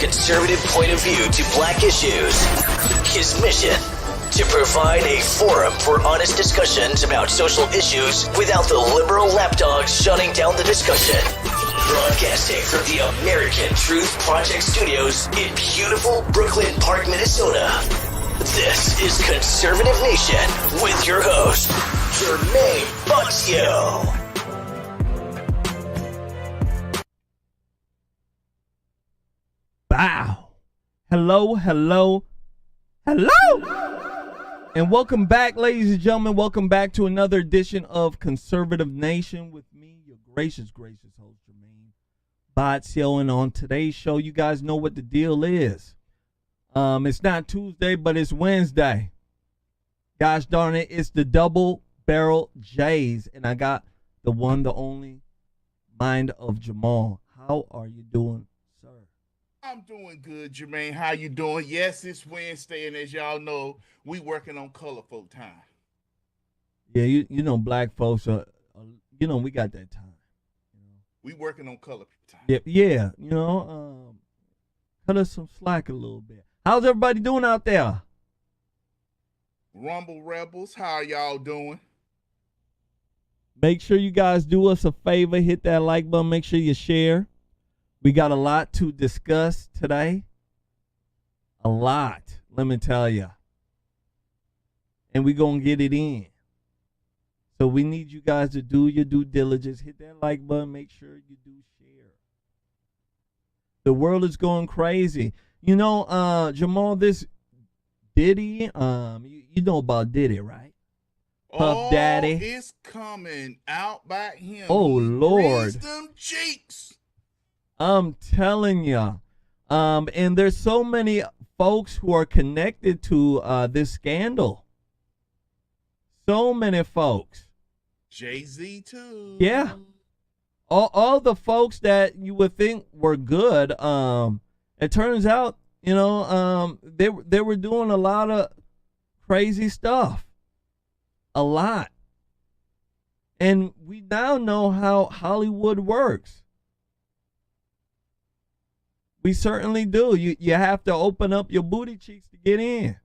conservative point of view to black issues. His mission, to provide a forum for honest discussions about social issues without the liberal lapdogs shutting down the discussion. Broadcasting from the American Truth Project Studios in beautiful Brooklyn Park, Minnesota. This is Conservative Nation with your host, Jermain Botsio. Wow. Hello. And welcome back, ladies and gentlemen. Welcome back to another edition of Conservative Nation with me, your gracious host, Jermain Botsio. And on today's show, you guys know what the deal is. It's not Tuesday, but it's Wednesday. Gosh darn it, it's the Double Barrel J's. And I got the one, the only mind of Jamal. How are you doing, sir? I'm doing good, Jermain. How you doing? Yes, it's Wednesday, and as y'all know, we working on color folk time. Yeah, you know, black folks are, we got that time. We working on color time. Yeah, cut us some slack a little bit. How's everybody doing out there? Rumble Rebels, how are y'all doing? Make sure you guys do us a favor. Hit that like button. Make sure you share. We got a lot to discuss today. A lot, let me tell you. And we're going to get it in. So we need you guys to do your due diligence. Hit that like button. Make sure you do share. The world is going crazy. You know, Jamal, this Diddy, you know about Diddy, right? Puff Daddy. It's coming out by him. Oh, Lord. Them cheeks. I'm telling you. And there's so many folks who are connected to this scandal. So many folks. Jay-Z too. Yeah. All the folks that you would think were good, it turns out, they were doing a lot of crazy stuff. A lot. And we now know how Hollywood works. We certainly do. You have to open up your booty cheeks to get in.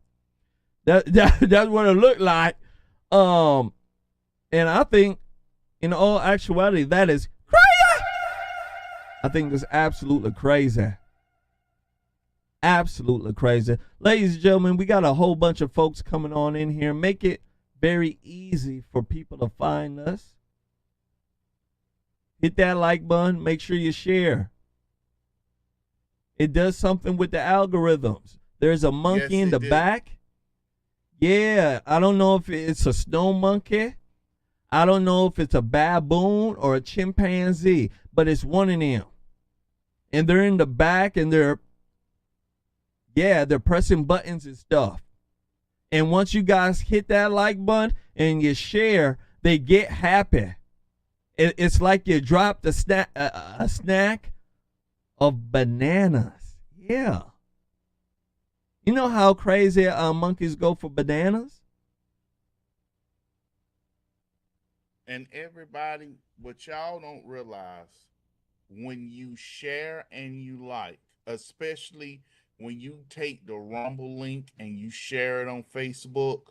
That's what it looked like. And I think, in all actuality, that is I think it's absolutely crazy. Absolutely crazy. Ladies and gentlemen, we got a whole bunch of folks coming on in here. Make it very easy for people to find us. Hit that like button. Make sure you share. It does something with the algorithms. There's a monkey in the back. Yeah, I don't know if it's a snow monkey. I don't know if it's a baboon or a chimpanzee, but it's one of them. And they're in the back and they're pressing buttons and stuff. And once you guys hit that like button and you share, they get happy. It's like you dropped a snack of bananas. Yeah. You know how crazy monkeys go for bananas? And everybody, what y'all don't realize, when you share and you like, especially when you take the Rumble link and you share it on Facebook,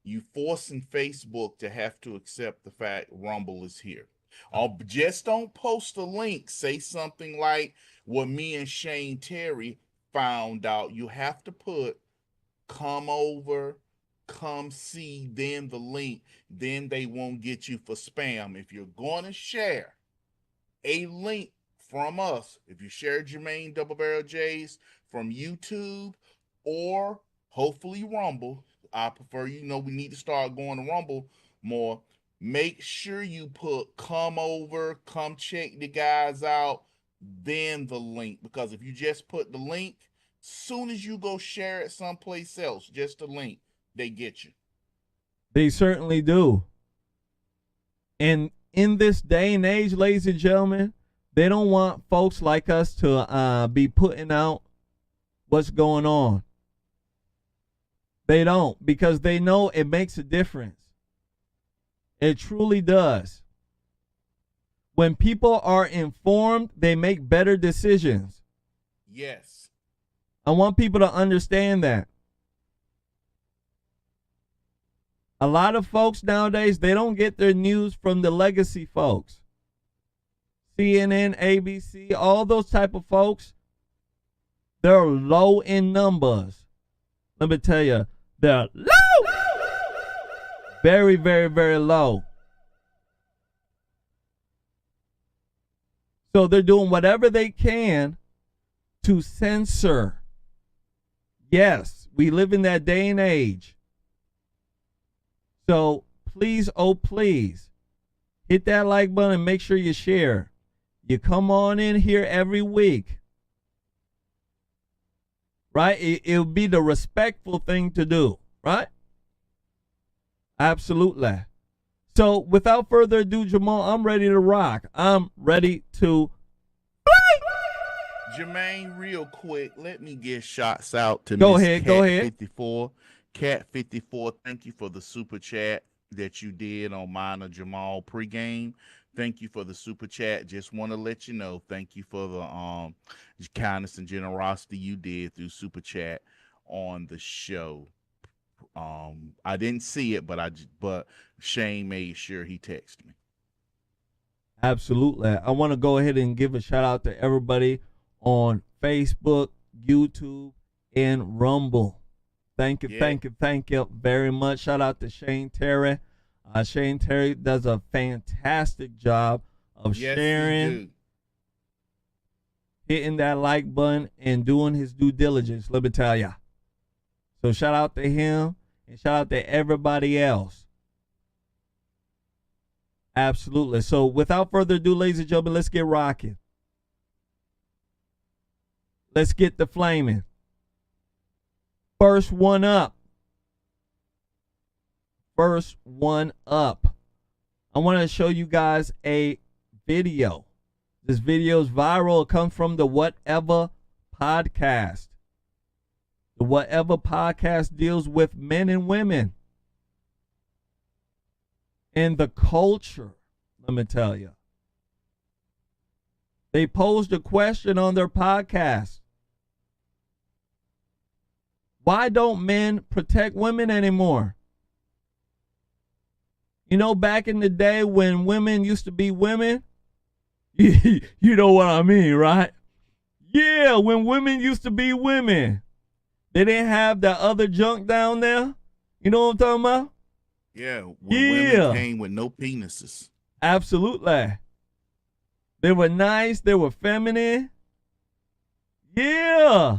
you forcing Facebook to have to accept the fact Rumble is here. Or just don't post a link. Say something like what me and Shane Terry found out. You have to put come over, come see, then the link. Then they won't get you for spam. If you're going to share a link from us, if you share Jermain Double Barrel J's from YouTube or hopefully Rumble, I prefer, we need to start going to Rumble more. Make sure you put come over, come check the guys out, then the link. Because if you just put the link, soon as you go share it someplace else, just the link, they get you. They certainly do. And in this day and age, ladies and gentlemen, they don't want folks like us to be putting out what's going on. They don't, because they know it makes a difference. It truly does. When people are informed, they make better decisions. Yes. I want people to understand that. A lot of folks nowadays, they don't get their news from the legacy folks. CNN, ABC, all those type of folks, they're low in numbers. Let me tell you, they're low. Very, very, very low. So they're doing whatever they can to censor. Yes, we live in that day and age. So please, oh please, hit that like button and make sure you share. You come on in here every week. Right? It'll be the respectful thing to do. Right? Absolutely. So without further ado, Jamal, I'm ready to rock. I'm ready to play. Jermain, real quick, let me get shots out to Go Miss ahead. Cat 54. Cat 54, thank you for the super chat that you did on mine or Jamal pregame. Thank you for the super chat. Just want to let you know, thank you for the kindness and generosity you did through super chat on the show. I didn't see it, but Shane made sure he texted me. Absolutely. I want to go ahead and give a shout out to everybody on Facebook, YouTube, and Rumble. Thank you very much. Shout out to Shane Terry. Shane Terry does a fantastic job of sharing, hitting that like button, and doing his due diligence, let me tell ya. So shout out to him and shout out to everybody else. Absolutely. So without further ado, ladies and gentlemen, let's get rocking. Let's get the flaming. First one up. First one up. I want to show you guys a video. This video is viral. It comes from the Whatever podcast. The Whatever podcast deals with men and women and the culture, let me tell you. They posed a question on their podcast. Why don't men protect women anymore? You know, back in the day when women used to be women, You know what I mean, right? Yeah, when women used to be women, they didn't have that other junk down there. You know what I'm talking about? Yeah, when women Yeah, came with no penises. absolutely. They were nice. They were feminine. Yeah,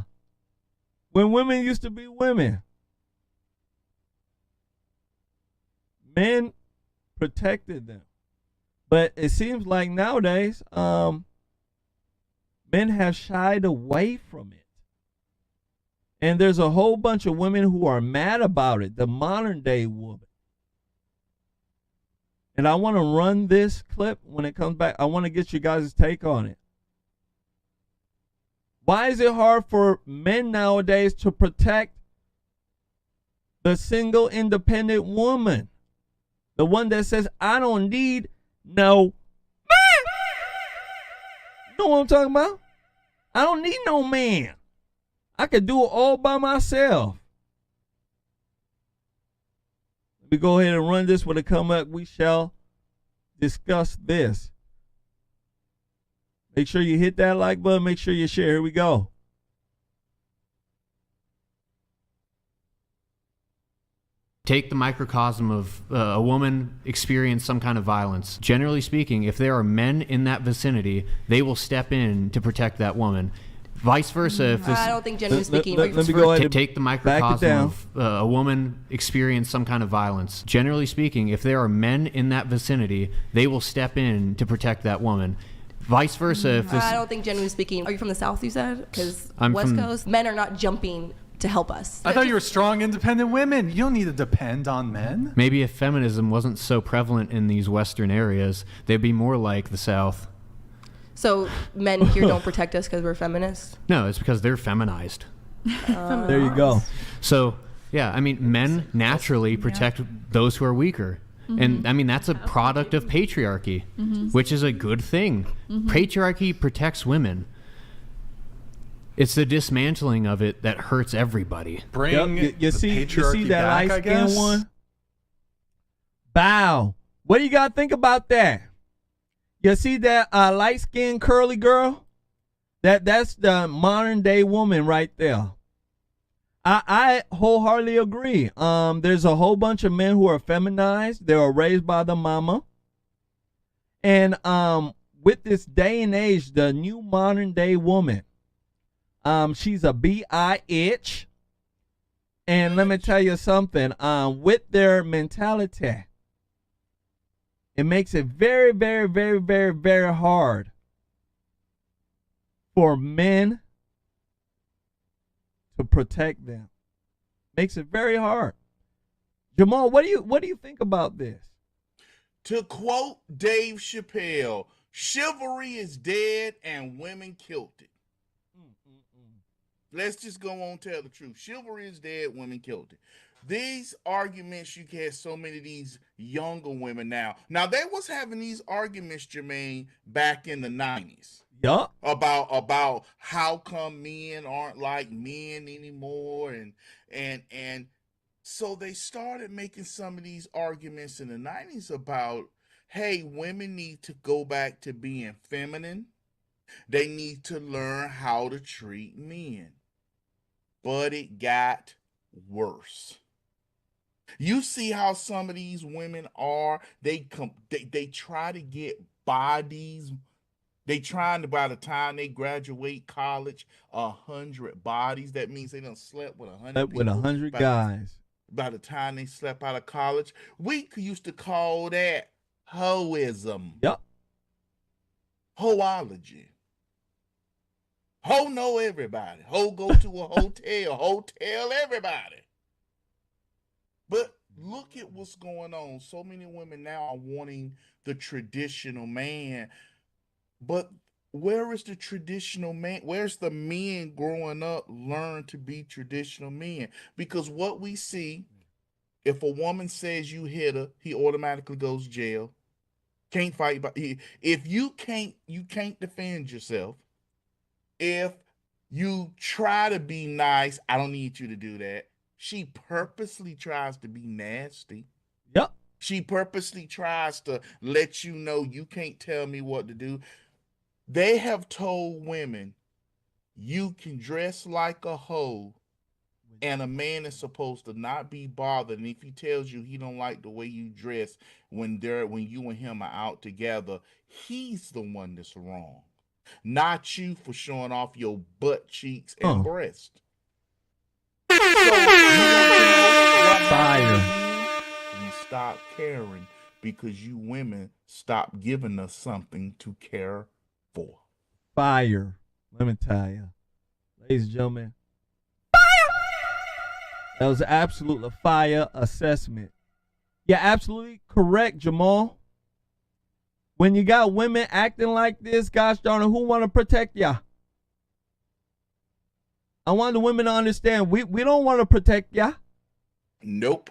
when women used to be women, men protected them. But it seems like nowadays, men have shied away from it. And there's a whole bunch of women who are mad about it, the modern day woman. And I want to run this clip when it comes back. I want to get you guys' take on it. Why is it hard for men nowadays to protect the single independent woman? The one that says, I don't need no man. You know what I'm talking about? I don't need no man. I could do it all by myself. Let me go ahead and run this. When it come up, we shall discuss this. Make sure you hit that like button. Make sure you share. Here we go. Take the microcosm of a woman experience some kind of violence. Generally speaking, if there are men in that vicinity, they will step in to protect that woman. Vice versa. If this, I don't think generally speaking. Let me go ahead and take the microcosm of a woman experience some kind of violence. Generally speaking, if there are men in that vicinity, they will step in to protect that woman. Vice versa. If this, I don't think generally speaking. Are you from the South, you said? Because I'm West from- Coast, men are not jumping to help us. I thought you were strong, independent women. You don't need to depend on men. maybe if feminism wasn't so prevalent in these Western areas, they'd be more like the South. So men here don't protect us because we're feminists? No, it's because they're feminized. There you go. So, yeah, I mean, men naturally protect those who are weaker. And, I mean, that's a product of patriarchy, which is a good thing. Patriarchy protects women. It's the dismantling of it that hurts everybody. Bring You the see patriarchy that back, I light guess. skin one? Bow. What do you got to think about that? You see that light skinned curly girl? That's the modern day woman right there. I wholeheartedly agree. There's a whole bunch of men who are feminized. They were raised by the mama. And with this day and age, the new modern day woman, she's a bitch. And let me tell you something. With their mentality, it makes it very, very, very, very, very hard for men to protect them. Makes it very hard. Jamal, what do you think about this? To quote Dave Chappelle, chivalry is dead and women killed it. Let's just go on and tell the truth. Chivalry is dead, women killed it. These arguments, you get so many of these younger women now. Now, they was having these arguments, Jermain, back in the 90s. Yup. About how come men aren't like men anymore, and so they started making some of these arguments in the 90s about, hey, women need to go back to being feminine. They need to learn how to treat men. But it got worse. You see how some of these women are, they try to get bodies. They trying to, by the time they graduate college, 100 bodies. That means they done slept with 100 people. With 100 guys. By the time they slept out of college, we used to call that hoism. Yep. Hoology. Ho know everybody. Ho go to a hotel. Ho tell everybody. But look at what's going on. So many women now are wanting the traditional man. But where is the traditional man? Where's the men growing up learn to be traditional men? Because what we see, if a woman says you hit her, he automatically goes to jail. Can't fight. If you can't defend yourself. If you try to be nice, I don't need you to do that. She purposely tries to be nasty. Yep. She purposely tries to let you know you can't tell me what to do. They have told women you can dress like a hoe and a man is supposed to not be bothered. And if he tells you he don't like the way you dress when you and him are out together, he's the one that's wrong. Not you for showing off your butt cheeks and breast. So you want to know what Fire. we stop caring because you women stop giving us something to care for. Fire. Let me tell you. Ladies and gentlemen. That was absolutely a fire assessment. You're absolutely correct, Jamal. When you got women acting like this, gosh darn it, who want to protect ya? I want the women to understand we don't want to protect ya. Nope.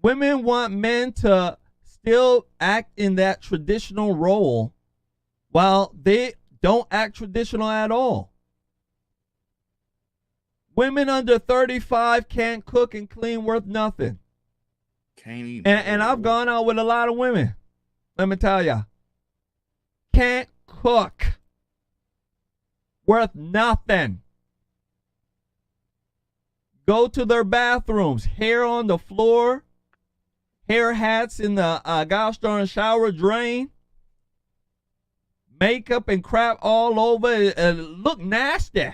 Women want men to still act in that traditional role while they don't act traditional at all. Women under 35 can't cook and clean worth nothing. Can't even. And I've gone out with a lot of women. Let me tell ya. Can't cook. Worth nothing. Go to their bathrooms. Hair on the floor. Hair hats in the gosh darn shower drain. Makeup and crap all over. Look nasty.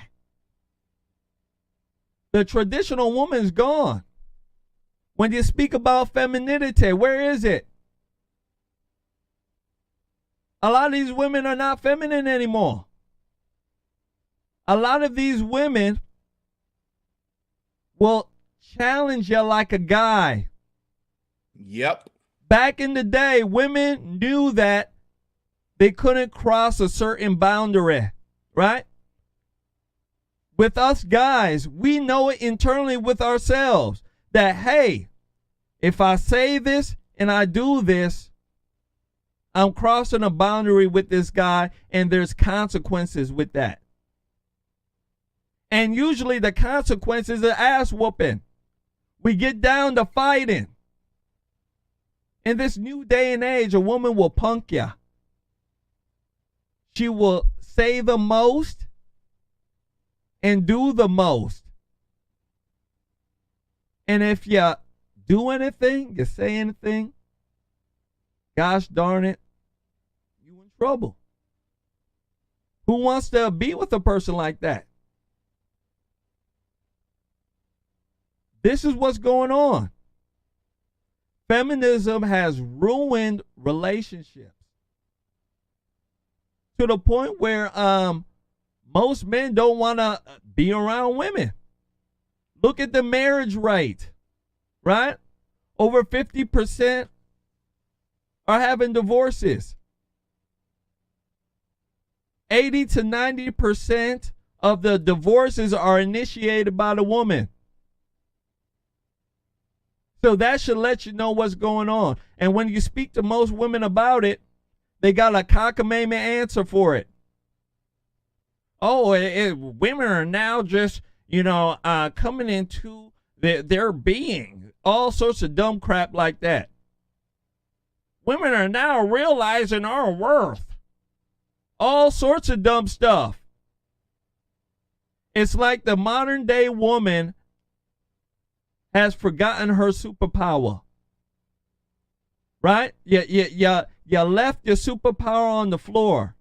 The traditional woman's gone. When you speak about femininity, where is it? A lot of these women are not feminine anymore. A lot of these women will challenge you like a guy. Yep. Back in the day, women knew that they couldn't cross a certain boundary, right? With us guys, we know it internally with ourselves that, hey, if I say this and I do this, I'm crossing a boundary with this guy and there's consequences with that. And usually the consequences are ass whooping. We get down to fighting. In this new day and age, a woman will punk you. She will say the most and do the most. And if you do anything, you say anything, gosh darn it, you in trouble. Who wants to be with a person like that? This is what's going on. Feminism has ruined relationships to the point where most men don't want to be around women. Look at the marriage rate, right? Over 50% are having divorces. 80 to 90% of the divorces are initiated by the woman. So that should let you know what's going on. And when you speak to most women about it, they got a cockamamie answer for it. Oh, women are now just, coming into their being. All sorts of dumb crap like that. Women are now realizing our worth. All sorts of dumb stuff. It's like the modern day woman has forgotten her superpower. Right? You left your superpower on the floor.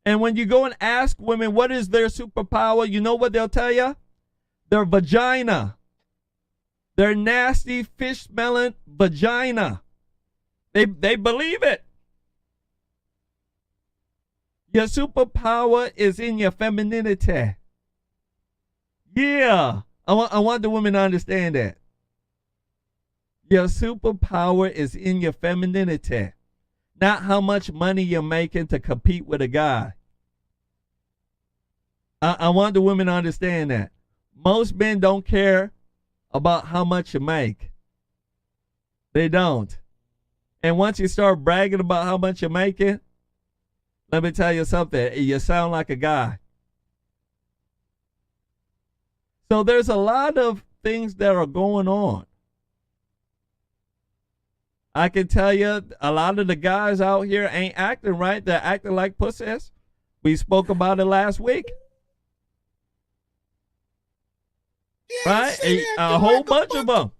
And when you go and ask women what is their superpower, you know what they'll tell you? Their vagina. Their nasty fish-smelling vagina. They believe it. Your superpower is in your femininity. Yeah. I want the women to understand that. Your superpower is in your femininity. Not how much money you're making to compete with a guy. I want the women to understand that. Most men don't care about how much you make. They don't. And once you start bragging about how much you're making, let me tell you something. You sound like a guy. So there's a lot of things that are going on. I can tell you a lot of the guys out here ain't acting right. They're acting like pussies. We spoke about it last week. Right? A whole bunch of them.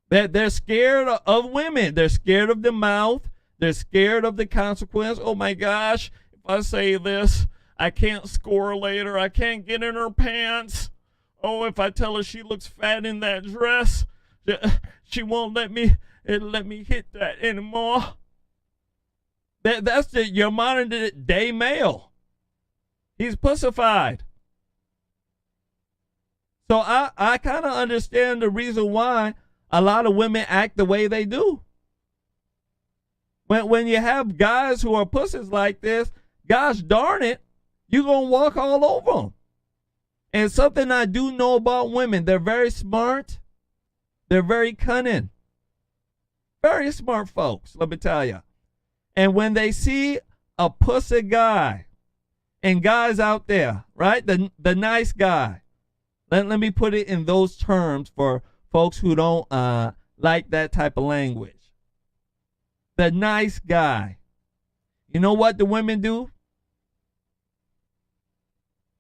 They're scared of women. They're scared of the mouth. They're scared of the consequence. Oh my gosh, if I say this, I can't score later. I can't get in her pants. Oh, if I tell her she looks fat in that dress, she won't let me hit that anymore. That's your modern day male. He's pussified. So I kind of understand the reason why a lot of women act the way they do. When you have guys who are pussies like this, gosh darn it, you're going to walk all over them. And something I do know about women, they're very smart. They're very cunning. Very smart folks, let me tell you. And when they see a pussy guy, and guys out there, right, the nice guy, let me put it in those terms for folks who don't like that type of language. The nice guy. You know what the women do?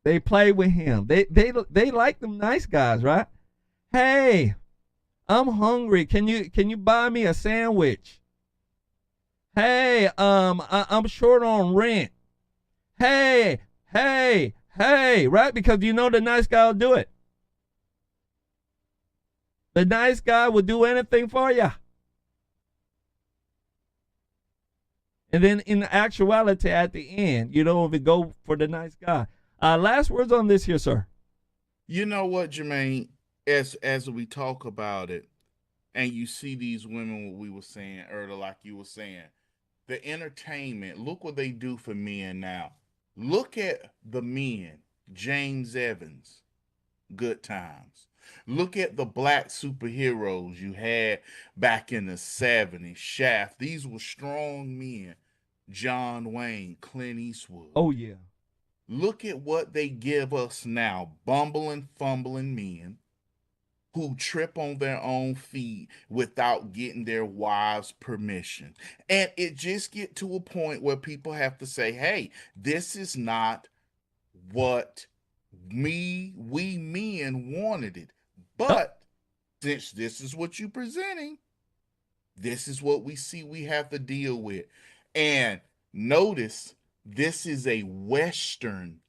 They play with him. They like them nice guys, right? Hey, I'm hungry. Can you buy me a sandwich? Hey, I'm short on rent. Hey, right? Because you know the nice guy will do it. The nice guy will do anything for you. And then in actuality, at the end, you don't even go for the nice guy. Last words on this here, sir. You know what, Jermain, as we talk about it, and you see these women, what we were saying earlier, like you were saying, the entertainment, look what they do for men now. Look at the men, James Evans, Good Times. Look at the black superheroes you had back in the 70s, Shaft. These were strong men. John Wayne, Clint Eastwood. Oh, yeah. Look at what they give us now, bumbling, fumbling men who trip on their own feet without getting their wives' permission. And it just get to a point where people have to say, hey, this is not what we men wanted it. But since this is what you're presenting, this is what we see we have to deal with. And notice, this is a Western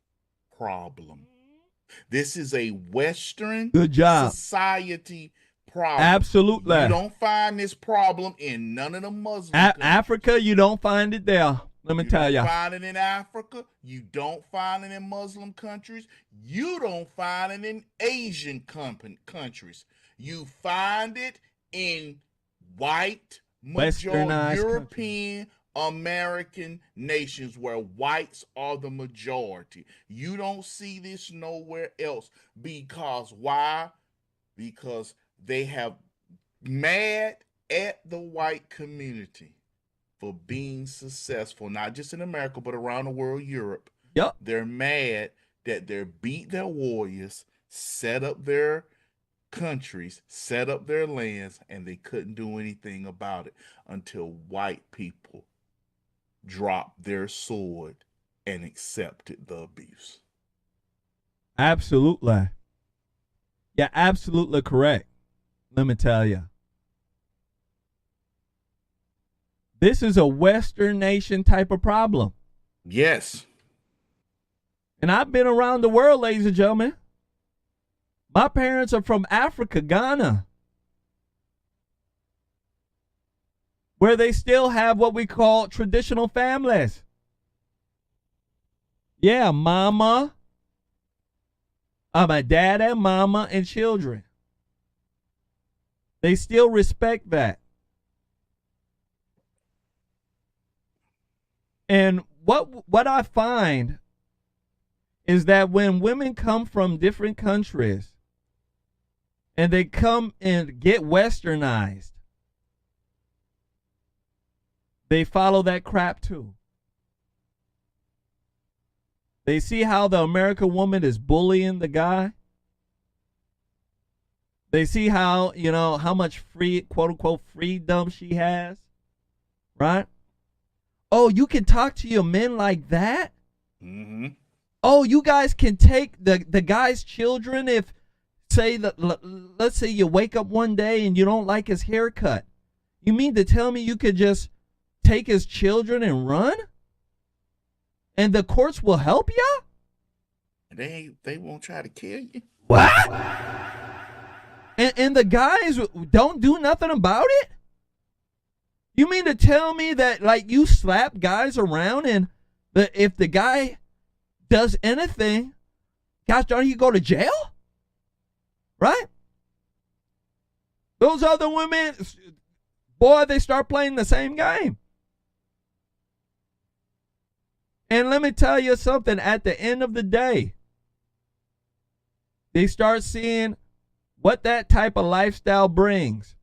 problem. This is a Western Good job. society problem. Absolutely. You don't find this problem in none of the Muslim countries. Africa, you don't find it there. Let me tell you. You don't find it in Africa. You don't find it in Muslim countries. You don't find it in Asian countries. You find it in white, Westernized European, American nations where whites are the majority. You don't see this nowhere else. Because why? Because they have mad at the white community for being successful, not just in America, but around the world, Europe. Yep. They're mad that they beat their warriors, set up their countries, set up their lands, and they couldn't do anything about it until white people dropped their sword and accepted the abuse. Absolutely. Yeah, absolutely correct. Let me tell you. This is a Western nation type of problem. Yes. And I've been around the world, ladies and gentlemen. My parents are from Africa, Ghana, where they still have what we call traditional families. Yeah, mama, my dad and mama and children. They still respect that. And what I find is that when women come from different countries and they come and get westernized, they follow that crap too. They see how the American woman is bullying the guy. They see how, how much free, quote unquote, freedom she has, right? Oh, you can talk to your men like that? Mm-hmm. Oh, you guys can take the guy's children if, say, let's say you wake up one day and you don't like his haircut. You mean to tell me you could just take his children and run? And the courts will help you? They won't try to kill you. What? And the guys don't do nothing about it? You mean to tell me that, like, you slap guys around and if the guy does anything, gosh darn, you go to jail? Right? Those other women, boy, they start playing the same game. And let me tell you something, at the end of the day, they start seeing what that type of lifestyle brings.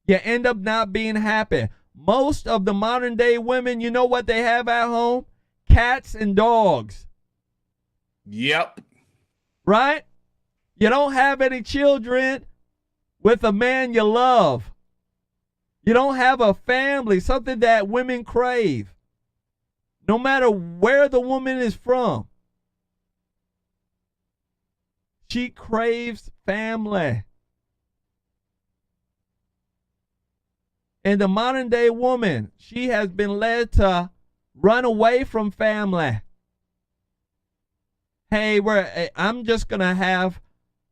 You end up not being happy. Most of the modern day women, you know what they have at home? Cats and dogs. Yep. Right? You don't have any children with a man you love. You don't have a family, something that women crave. No matter where the woman is from. She craves family. And the modern day woman, she has been led to run away from family. Hey, I'm just going to have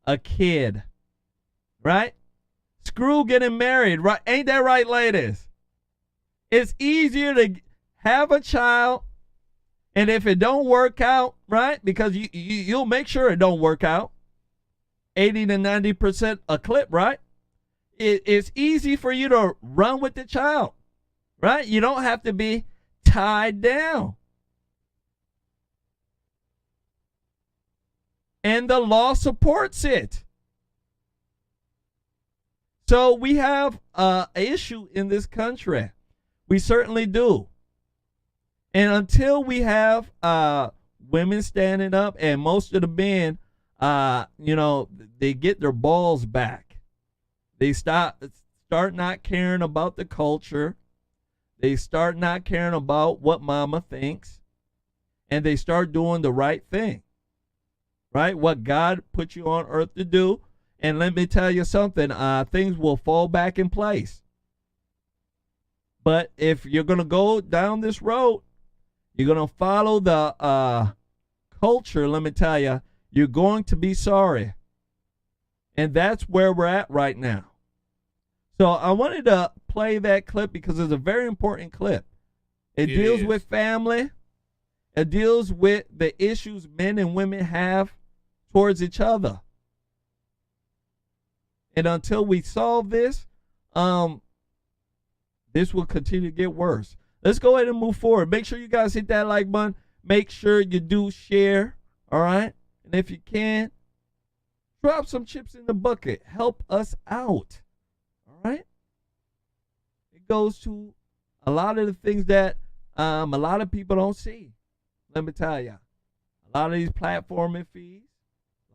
a kid. Right? Screw getting married. Right? Ain't that right, ladies? It's easier to have a child, and if it don't work out, right? Because you'll make sure it don't work out. 80 to 90% a clip, right? It's easy for you to run with the child, right? You don't have to be tied down. And the law supports it. So we have an issue in this country. We certainly do. And until we have women standing up, and most of the men, they get their balls back. They start not caring about the culture. They start not caring about what mama thinks. And they start doing the right thing. Right? What God put you on earth to do. And let me tell you something, things will fall back in place. But if you're going to go down this road, you're going to follow the culture, let me tell you, you're going to be sorry. And that's where we're at right now. So I wanted to play that clip because it's a very important clip. It deals with family. It deals with the issues men and women have towards each other. And until we solve this, this will continue to get worse. Let's go ahead and move forward. Make sure you guys hit that like button. Make sure you do share. All right. And if you can, drop some chips in the bucket. Help us out. All right. It goes to a lot of the things that a lot of people don't see. Let me tell you. A lot of these platforming fees,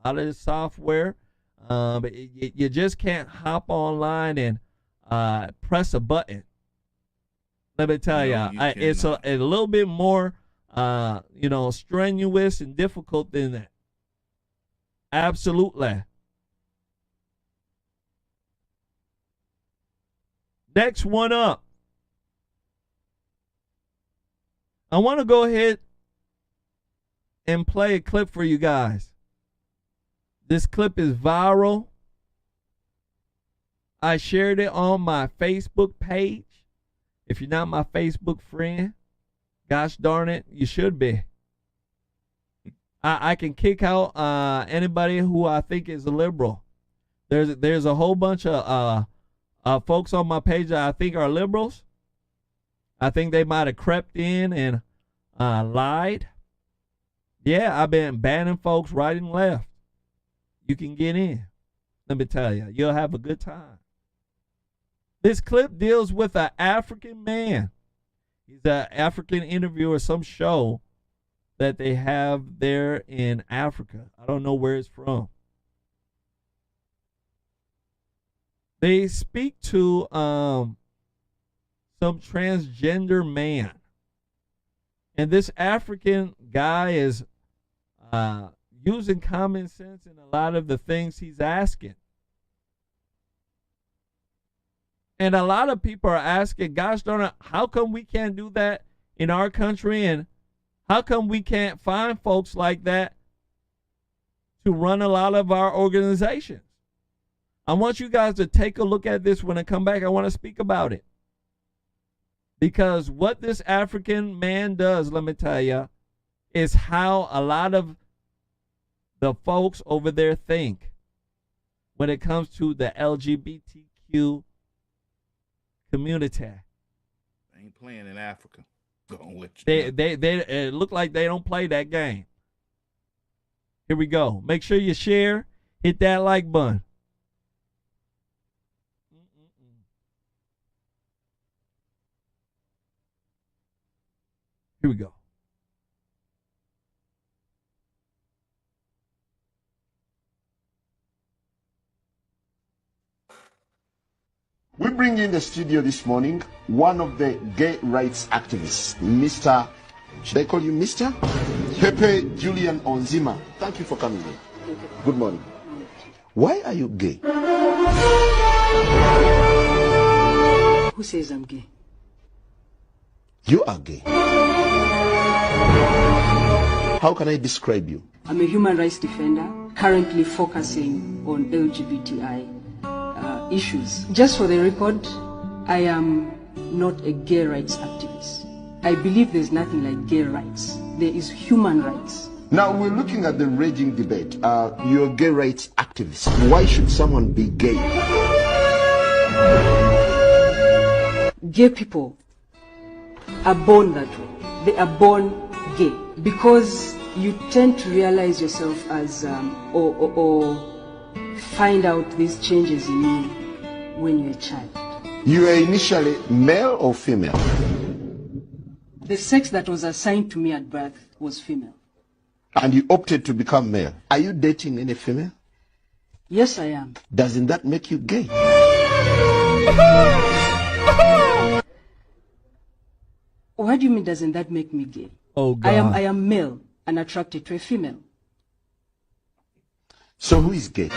a lot of this software, you just can't hop online and press a button. Let me tell you, it's a little bit more, strenuous and difficult than that. Absolutely. Next one up. I want to go ahead and play a clip for you guys. This clip is viral. I shared it on my Facebook page. If you're not my Facebook friend, gosh darn it, you should be. I can kick out anybody who I think is a liberal. There's a whole bunch of folks on my page that I think are liberals. I think they might have crept in and lied. Yeah, I've been banning folks right and left. You can get in. Let me tell you, you'll have a good time. This clip deals with an African man. He's an African interviewer, some show that they have there in Africa. I don't know where it's from. They speak to some transgender man. And this African guy is using common sense in a lot of the things he's asking. And a lot of people are asking, gosh darn it, how come we can't do that in our country? And how come we can't find folks like that to run a lot of our organizations? I want you guys to take a look at this when I come back. I want to speak about it. Because what this African man does, let me tell you, is how a lot of the folks over there think when it comes to the LGBTQ community. They ain't playing in Africa. Gonna let you They know. it look like they don't play that game. Here we go. Make sure you share, hit that like button. Here we go. We bring in the studio this morning one of the gay rights activists, Mr. Should I call you Mr? Pepe Julian Onzima. Thank you for coming in. Good morning. Why are you gay? Who says I'm gay? You are gay. How can I describe you? I'm a human rights defender, currently focusing on LGBTI issues. Just for the record, I am not a gay rights activist. I believe there's nothing like gay rights. There is human rights. Now we're looking at the raging debate. You're a gay rights activist. Why should someone be gay? Gay people are born that way. They are born gay because you tend to realize yourself as or find out these changes in you when you're a child. You were initially male or female? The sex that was assigned to me at birth was female. And you opted to become male. Are you dating any female? Yes, I am. Doesn't that make you gay? What do you mean, doesn't that make me gay? Oh, God. I am male and attracted to a female. So who is gay?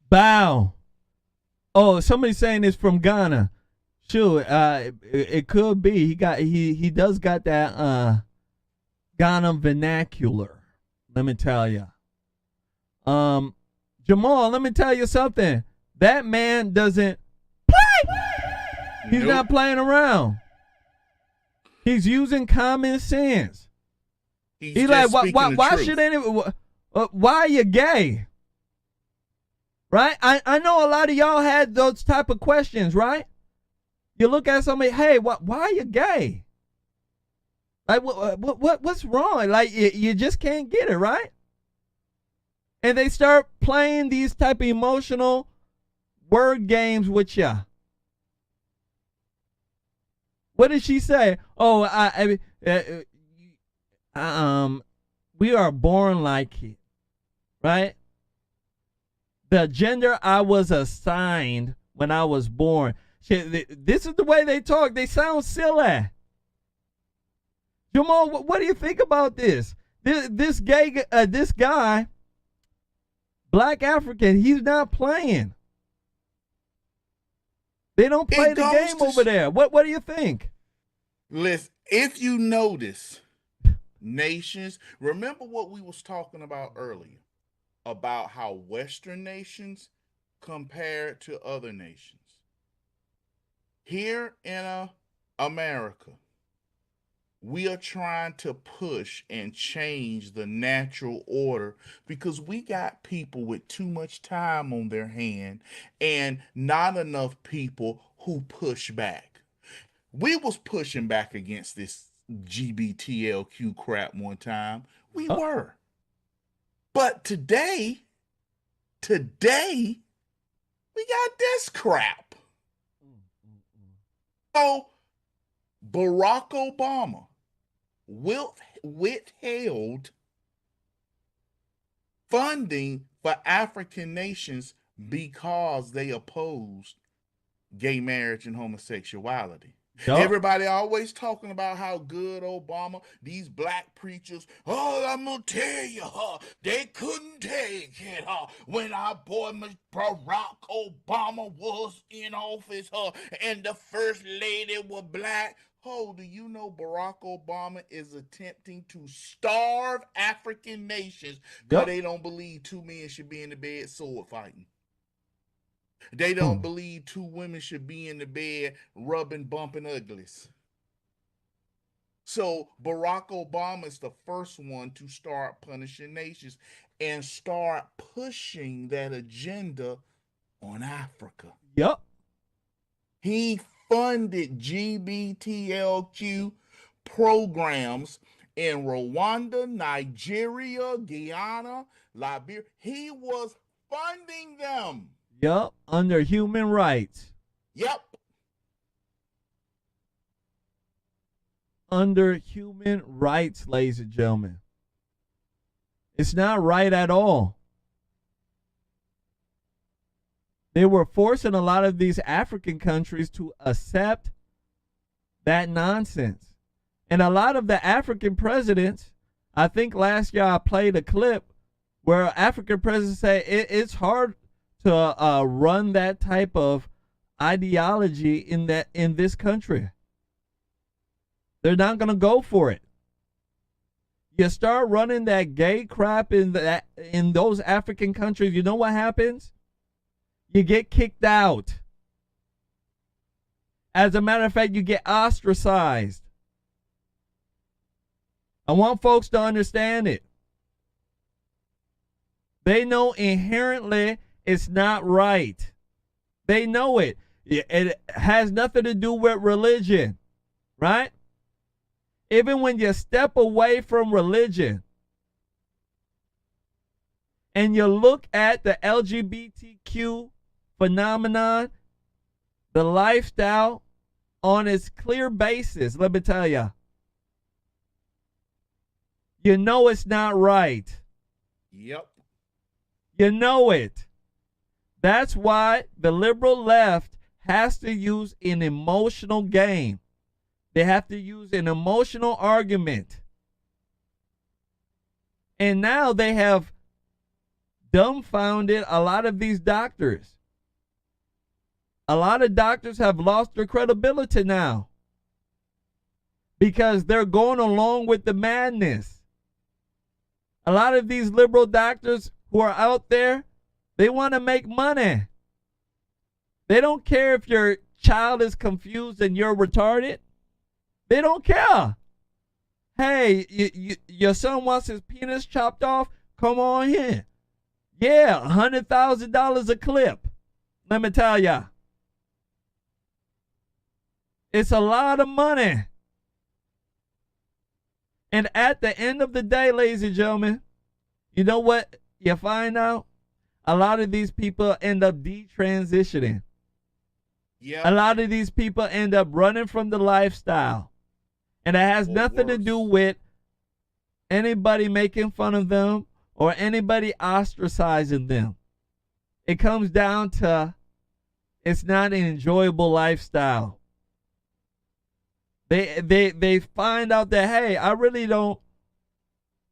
Bow. Oh, somebody's saying it's from Ghana. Sure, it could be. He does got that Ghana vernacular. Let me tell you. Jamal, let me tell you something. That man doesn't play. He's not playing around. He's using common sense. He's like, why should anyone? Why are you gay? Right? I know a lot of y'all had those type of questions, right? You look at somebody, hey, why are you gay? Like, what's wrong? Like, you just can't get it, right? And they start playing these type of emotional word games with you. What did she say? Oh, we are born like it, right? The gender I was assigned when I was born. This is the way they talk. They sound silly. Jamal, what do you think about this? This guy, Black African, he's not playing. They don't play the game over there. What do you think? Listen, if you notice, nations, remember what we was talking about earlier, about how Western nations compare to other nations. Here in America, we are trying to push and change the natural order because we got people with too much time on their hand and not enough people who push back. We was pushing back against this GBTLQ crap one time. We were. But today, we got this crap. So Barack Obama withheld funding for African nations because they opposed gay marriage and homosexuality. Yup. Everybody always talking about how good Obama, these black preachers, oh, I'm gonna tell you, they couldn't take it, when our boy Barack Obama was in office, and the first lady was black. Oh, do you know Barack Obama is attempting to starve African nations because Yup. they don't believe two men should be in the bed sword fighting? They don't believe two women should be in the bed rubbing, bumping uglies. So Barack Obama is the first one to start punishing nations and start pushing that agenda on Africa. Yup. He funded GBTLQ programs in Rwanda, Nigeria, Guyana, Liberia. He was funding them. Yup. Under human rights. Yep. Under human rights, ladies and gentlemen. It's not right at all. They were forcing a lot of these African countries to accept that nonsense. And a lot of the African presidents, I think last year I played a clip where African presidents say it's hard to run that type of ideology in this country. They're not going to go for it. You start running that gay crap in those African countries, you know what happens? You get kicked out. As a matter of fact, you get ostracized. I want folks to understand it. They know inherently it's not right. They know it. It has nothing to do with religion, right? Even when you step away from religion and you look at the LGBTQ phenomenon, the lifestyle on its clear basis, let me tell you, you know it's not right. Yep. You know it. That's why the liberal left has to use an emotional game. They have to use an emotional argument. And now they have dumbfounded a lot of these doctors. A lot of doctors have lost their credibility now because they're going along with the madness. A lot of these liberal doctors who are out there, they want to make money. They don't care if your child is confused and you're retarded. They don't care. Hey, your son wants his penis chopped off? Come on here. Yeah, $100,000 a clip. Let me tell ya. It's a lot of money. And at the end of the day, ladies and gentlemen, you know what you find out? A lot of these people end up detransitioning. Yep. A lot of these people end up running from the lifestyle. And it has nothing to do with anybody making fun of them or anybody ostracizing them. It comes down to it's not an enjoyable lifestyle. They find out that, hey, I really don't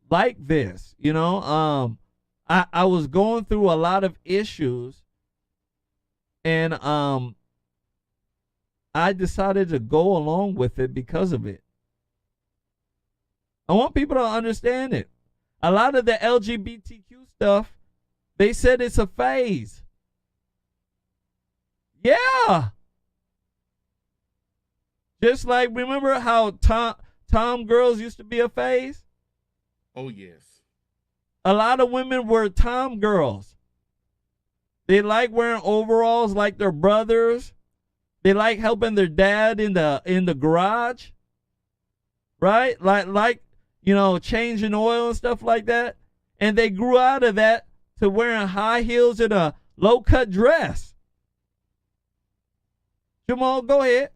like this. You know, I was going through a lot of issues, and I decided to go along with it because of it. I want people to understand it. A lot of the LGBTQ stuff, they said it's a phase. Yeah. Just like, remember how Tom girls used to be a phase? Oh, yes. A lot of women were Tom girls. They like wearing overalls like their brothers. They like helping their dad in the garage. Right? Like you know, changing oil and stuff like that. And they grew out of that to wearing high heels and a low-cut dress. Jamal, go ahead.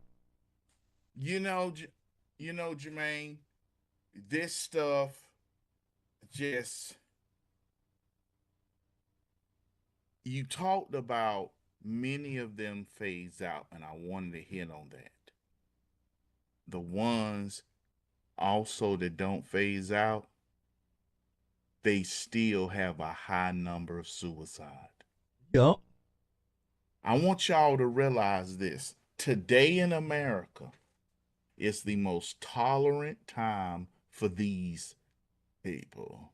You know, Jermaine, this stuff just You talked about many of them phase out, and I wanted to hit on that. The ones also that don't phase out, they still have a high number of suicide. Yup. I want y'all to realize this. Today in America, it's the most tolerant time for these people.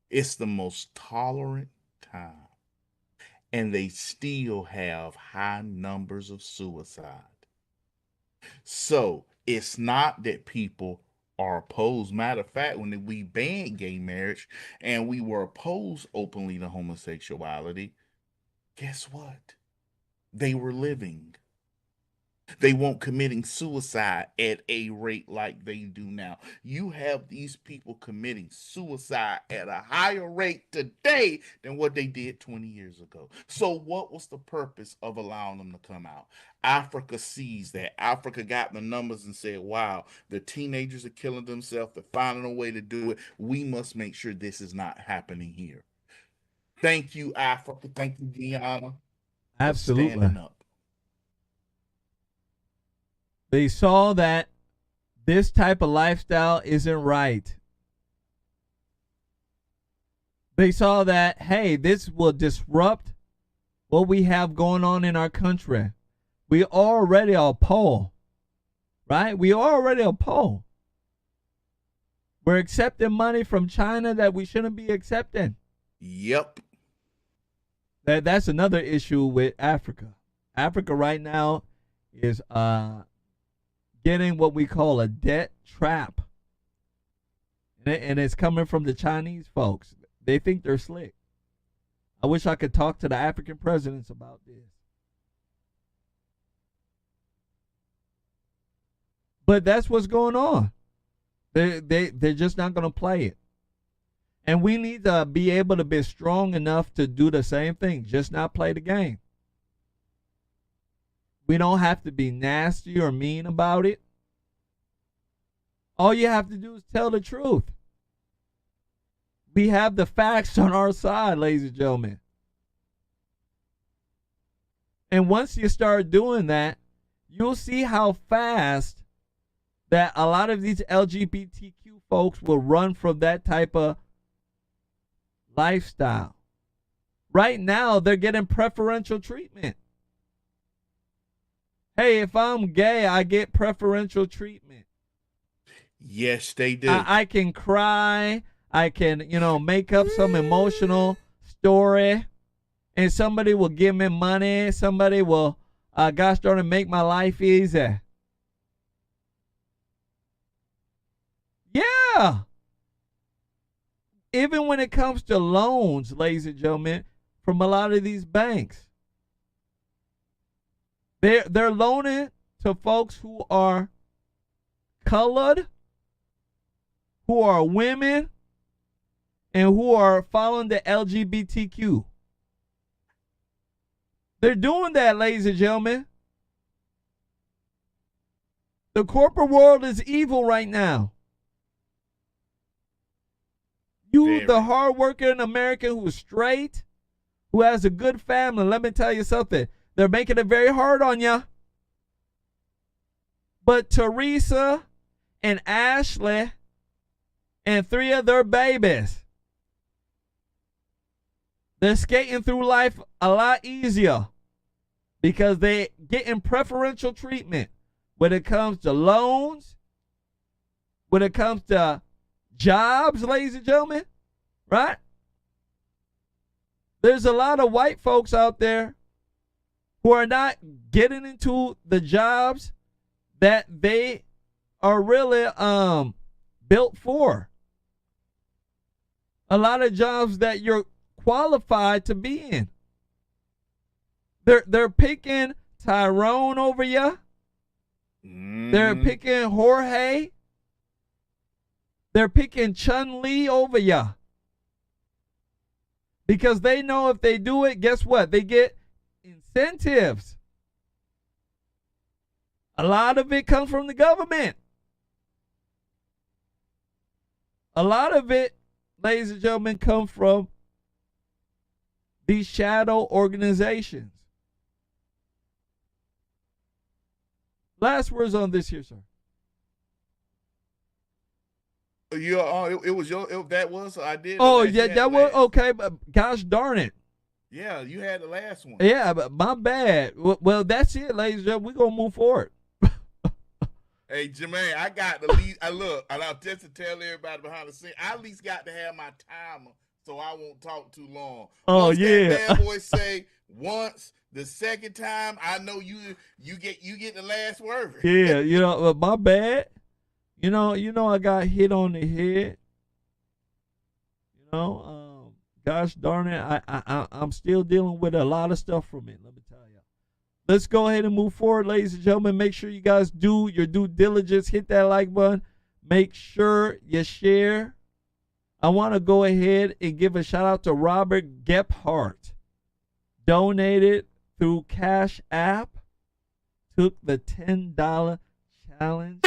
It's the most tolerant time. And they still have high numbers of suicide. So it's not that people are opposed. Matter of fact, when we banned gay marriage and we were opposed openly to homosexuality, guess what? They were living. They weren't committing suicide at a rate like they do now. You have these people committing suicide at a higher rate today than what they did 20 years ago. So what was the purpose of allowing them to come out? Africa sees that. Africa got the numbers and said, wow, the teenagers are killing themselves. They're finding a way to do it. We must make sure this is not happening here. Thank you, Africa. Thank you, Guyana. Absolutely. Standing up. They saw that this type of lifestyle isn't right. They saw that, hey, this will disrupt what we have going on in our country. We already are poor, right? We already are poor. We're accepting money from China that we shouldn't be accepting. Yep. That's another issue with Africa. Africa right now is getting what we call a debt trap. And it's coming from the Chinese folks. They think they're slick. I wish I could talk to the African presidents about this. But that's what's going on. They're just not going to play it. And we need to be able to be strong enough to do the same thing, just not play the game. We don't have to be nasty or mean about it. All you have to do is tell the truth. We have the facts on our side, ladies and gentlemen. And once you start doing that, you'll see how fast that a lot of these LGBTQ folks will run from that type of lifestyle. Right now, they're getting preferential treatment. Hey, if I'm gay, I get preferential treatment. Yes, they do. I can cry. I can, make up some emotional story. And somebody will give me money. Somebody will, gosh darn it, make my life easy. Yeah. Even when it comes to loans, ladies and gentlemen, from a lot of these banks. They're loaning to folks who are colored, who are women, and who are following the LGBTQ. They're doing that, ladies and gentlemen. The corporate world is evil right now. You, the hardworking American who's straight, who has a good family, let me tell you something. They're making it very hard on you. But Teresa and Ashley and 3 of their babies, they're skating through life a lot easier because they getting preferential treatment when it comes to loans, when it comes to jobs, ladies and gentlemen, right? There's a lot of white folks out there who are not getting into the jobs that they are really built for. A lot of jobs that you're qualified to be in. They're picking Tyrone over you. They're picking Jorge. They're picking Chun-Li over you. Because they know if they do it, guess what? They get incentives. A lot of it comes from the government. A lot of it, ladies and gentlemen, comes from these shadow organizations. Last words on this here, sir. It was your. That was I did. Oh yeah, that was okay. But gosh darn it. Yeah, you had the last one. Yeah, but my bad. Well, that's it, ladies and gentlemen. We're gonna move forward. Hey, Jermain, I got the least. I look, and I'll just to tell everybody behind the scene. I at least got to have my timer, so I won't talk too long. Oh once yeah. That bad boy say once. The second time, I know you get the last word. Yeah, my bad. You know, I got hit on the head. Gosh darn it, I'm still dealing with a lot of stuff from it. Let me tell you. Let's go ahead and move forward, ladies and gentlemen. Make sure you guys do your due diligence. Hit that like button. Make sure you share. I want to go ahead and give a shout out to Robert Gephardt. Donated through Cash App. Took the $10 challenge.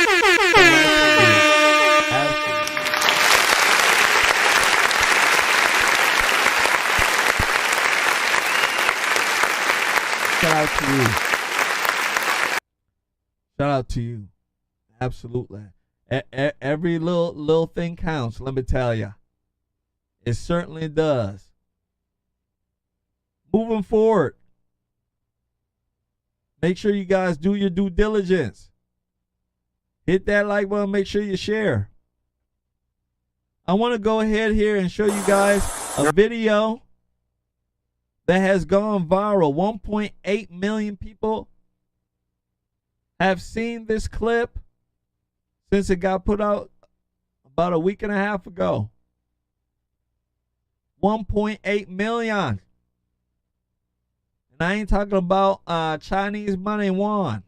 Shout out to you. Shout out to you. Absolutely. Every little thing counts, let me tell you. It certainly does. Moving forward. Make sure you guys do your due diligence. Hit that like button. Make sure you share. I want to go ahead here and show you guys a video that has gone viral. 1.8 million people have seen this clip since it got put out about a week and a half ago. 1.8 million. And I ain't talking about Chinese money yuan.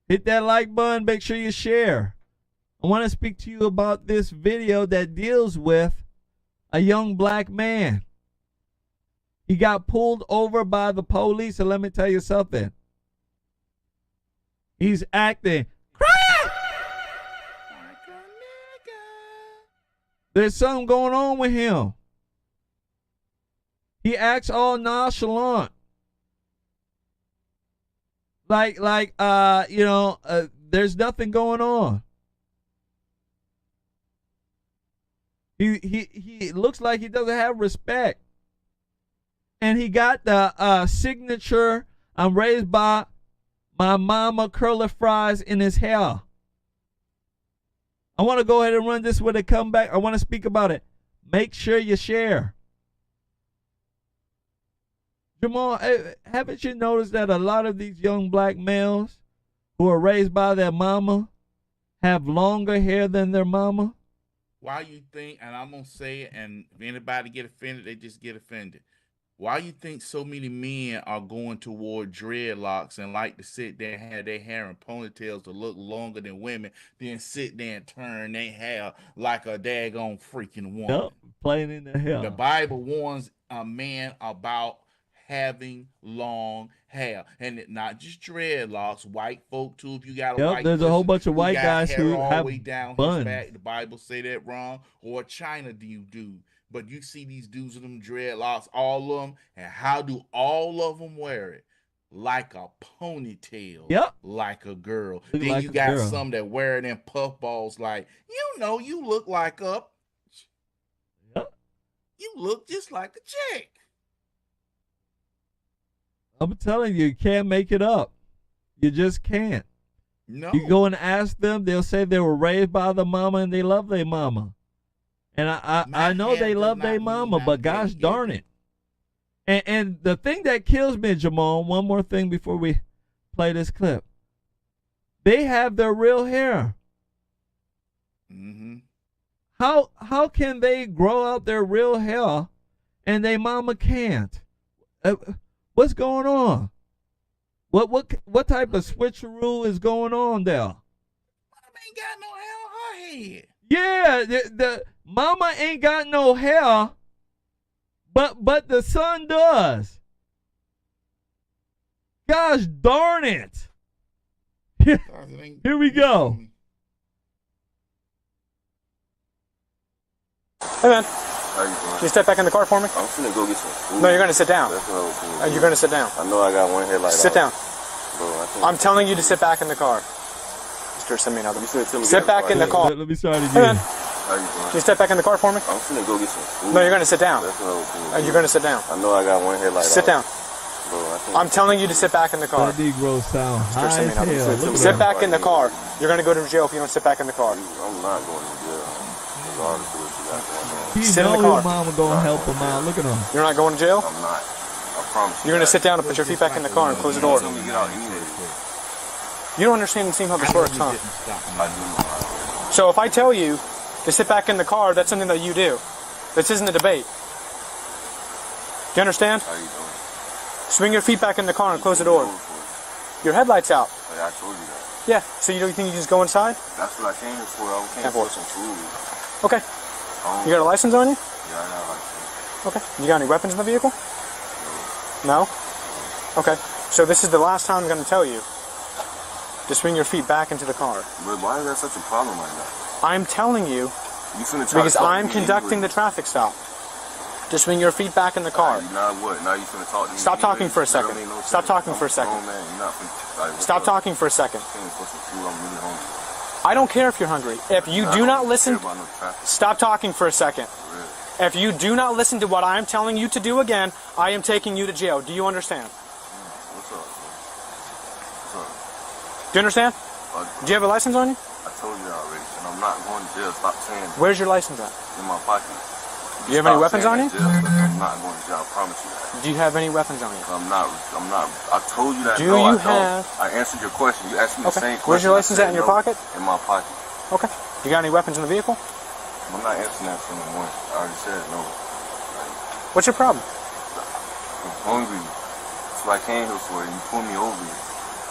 Hit that like button. Make sure you share. I want to speak to you about this video that deals with a young black man. He got pulled over by the police, and let me tell you something. He's acting crazy. There's something going on with him. He acts all nonchalant. Like, there's nothing going on. He looks like he doesn't have respect. And he got the signature, I'm raised by my mama curly fries in his hair. I want to go ahead and run this with a comeback. I want to speak about it. Make sure you share. Jamal, haven't you noticed that a lot of these young black males who are raised by their mama have longer hair than their mama? Why you think, and I'm going to say it, and if anybody get offended, they just get offended. Why you think so many men are going toward dreadlocks and like to sit there and have their hair in ponytails to look longer than women, then sit there and turn their hair like a daggone freaking woman? Yep, playing in the hair. The Bible warns a man about having long hair, and not just dreadlocks. White folk too. If you got a white, there's a whole bunch of white guys who all have the way down buns. his back. The Bible say that wrong. Or China do you do? But you see these dudes with them dreadlocks, all of them, and how do all of them wear it? Like a ponytail. Yep. Like a girl. Look then like you a got girl. some that wear it in puff balls. Like you look like a. Yep. You look just like a chick. I'm telling you, you can't make it up. You just can't. No. You go and ask them, they'll say they were raised by the mama and they love their mama. And I know they love their mama, but gosh darn it. And the thing that kills me, Jamal, one more thing before we play this clip. They have their real hair. Mm-hmm. How can they grow out their real hair and their mama can't? What's going on? What type of switcheroo is going on there? Mama ain't got no hair on her head. Yeah, the mama ain't got no hair, but the son does. Gosh darn it. Here we go. Hey man, How you doing? Can you step back in the car for me? I'm finna go get some food. No, you're gonna sit down. That's what I was doing. You're gonna sit down. I know I got one headlight. Sit down. Bro, I'm telling you to sit back in the car. Mr. Send me another. Sit back in the car. Let me start Hey, again. man. How you doing? Can you step back in the car for me? I'm finna go get some food. No, you're gonna sit down. That's what I was doing. You're gonna sit down. I know I got one headlight. Sit down. Bro, I'm telling you to sit back in the car. That Negro sound high Send me as another. hell. Look at Sit him. back in the car. You're gonna go to jail if you don't sit back in the car. I'm not going to jail. Regardless of what you got going on. He Sit in know the car. his mama gonna help him out. Look at him. You're not going to jail? I'm not. I promise you. You're gonna sit down and put your feet back in the car and close the door. Tell me to get out anyway. You don't understand and see how this works, huh? I do. So if I tell you to sit back in the car, that's something that you do. This isn't a debate. Do you understand? How you doing? Swing your feet back in the car and close the door. Your headlight's out. Like I told you that. Yeah, so you don't think you can just go inside? That's what I came here for. I came for some food. Okay. You got a license on you? Yeah, I got a license. Okay. You got any weapons in the vehicle? No? Okay. So this is the last time I'm going to tell you to swing your feet back into the car. But why is that such a problem right now? I'm telling you You finna try because to talk I'm to me conducting anyway. the traffic stop. To swing your feet back in the car. Now what? Now you finna talk to me. Stop talking anyway? for a That second. don't make no Stop sense. talking for a I'm second. grown man. You're not finna, like, what's Stop up? talking for a second. I'm came for some food. I'm really hungry. I don't care if you're hungry. If you do not listen, Care about no traffic. stop talking for a second. If you do not listen to what I am telling you to do again, I am taking you to jail. Do you understand? What's up? What's up? Do you understand? Do you have a license on you? I told you already, and I'm not going to jail. Stop saying that. Where's your license at? In my pocket. Do you have any weapons on you? I'm not going to jail. I promise you that. Do you have any weapons on you? I'm not. I told you that. Do no, you I don't. have- I answered your question. You asked me the same question. Where's your I license said at in your no. pocket? In my pocket. Okay. You got any weapons in the vehicle? I'm not answering that for no more. I already said no. What's your problem? I'm hungry. That's what I came here for. And you pulled me over.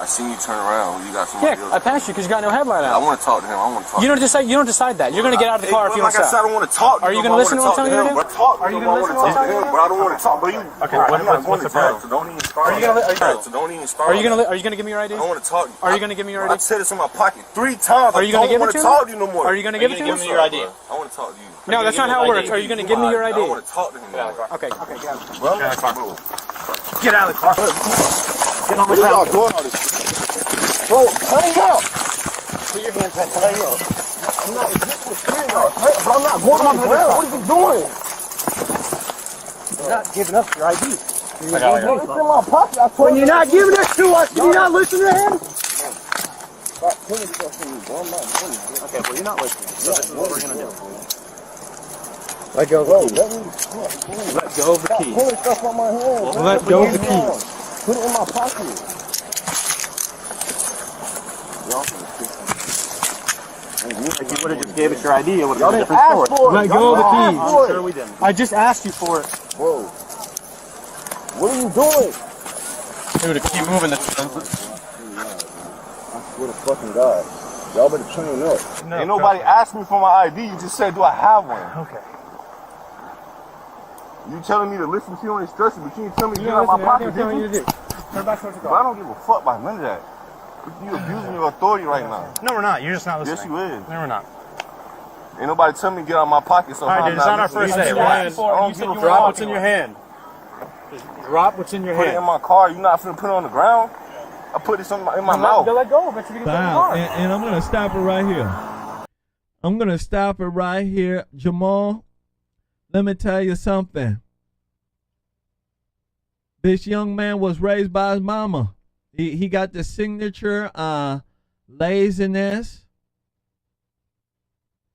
I seen you turn around. You got somebody Yeah, else. I passed you because you got no headlight I out. want to talk to him. I want to talk. You don't decide. You don't decide that. You're gonna get out of the car if you don't Like I said, I stop. don't want to talk. Are you gonna listen to what I'm telling you to do? Are you gonna listen to what I'm telling you to do? But I don't want to talk. But you. Okay. I'm not going to jail. So don't even start. Are you gonna? So don't even start. Are you gonna give me your ID? I don't want to talk. Are you gonna give me your I ID? said this in my pocket 3 times. Are you gonna I give don't it want to to me? talk to you no more. Are you gonna give it to me? Give me your ID. I want to talk to you. No, that's not how it works. Are you gonna give me your ID? I don't want to talk to him. Okay. Okay. Get out of the car. Bro, Get out of the car. Get on the ground. Bro, hang up. Put your hands back. Hang up. I'm not going on the ground. What are you doing? You're not giving us your ID. It's in my pocket. When you're not giving it to us, can you not listen to him? Stop putting stuff in me, bro. I'm not doing it. Okay, well, you're not listening. So this is what we're going to do. Let go of the keys. Let go of the keys. Pulling stuff on my hand. Let go of the keys. Put it in my pocket. If you would have just gave us your ID, it would have been a different story. Let go of the keys. I'm sure we didn't. I just asked you for it. Whoa. What are you doing? Dude, keep moving the. I swear to fucking God. Y'all better train up. No, Ain't nobody asked me for my ID. You just said, do I have one? Okay. You telling me to listen to your instructions, but you ain't telling me to get out my pocket, did you? Turn back towards the But I don't give a fuck about none of that. You abusing your authority right now. No, we're not. You're just not listening. Yes, you is. No, we're not. Ain't nobody telling me to get out my pocket, so All right, I'm dude, it's not our listening. first day. Drop what's in your hand. Drop what's in your Put it in my car. You not finna put it on the ground? I put it in my mouth. Let go. Bet you can get in the Stop. car. And I'm going to stop it right here. I'm going to stop it right here. Jamal, let me tell you something. This young man was raised by his mama. He got the signature laziness.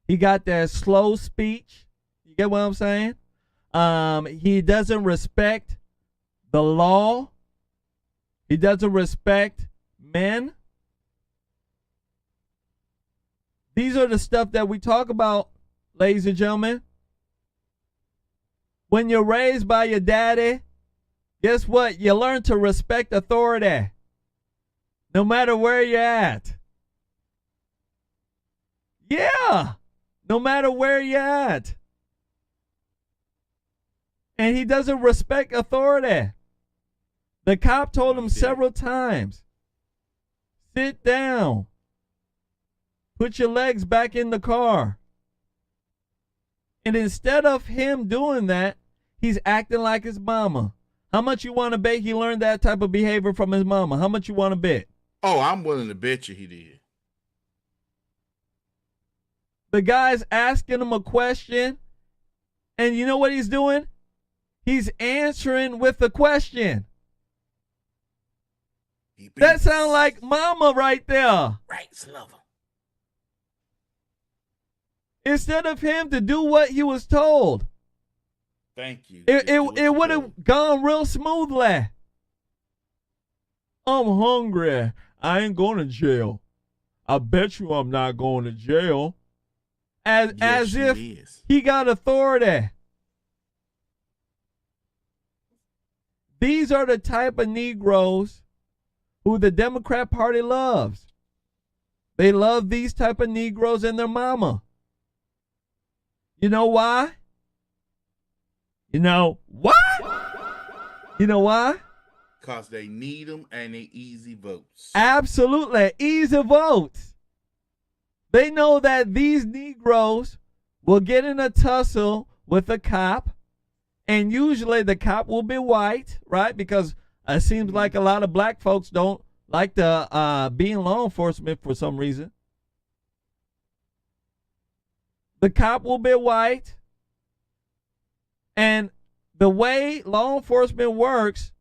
He got that slow speech. You get what I'm saying? He doesn't respect the law. He doesn't respect men. These are the stuff that we talk about, ladies and gentlemen. When you're raised by your daddy, guess what? You learn to respect authority, no matter where you're at. Yeah, no matter where you're at. And he doesn't respect authority. The cop told him several times, sit down. Put your legs back in the car. And instead of him doing that, he's acting like his mama. How much you want to bet he learned that type of behavior from his mama? How much you want to bet? Oh, I'm willing to bet you he did. The guy's asking him a question, and you know what he's doing? He's answering with a question. That sounds like mama right there. Rights lover. Instead of him to do what he was told. Thank you. It would have gone real smoothly. I'm hungry. I ain't going to jail. I bet you I'm not going to jail. As if he got authority. These are the type of Negroes who the Democrat Party loves. They love these type of Negroes and their mama. You know why? You know why? You know why? Because they need them and they easy votes. Absolutely. Easy votes. They know that these Negroes will get in a tussle with a cop, and usually the cop will be white, right? Because it seems like a lot of black folks don't like to be in law enforcement for some reason. The cop will be white. And the way law enforcement works,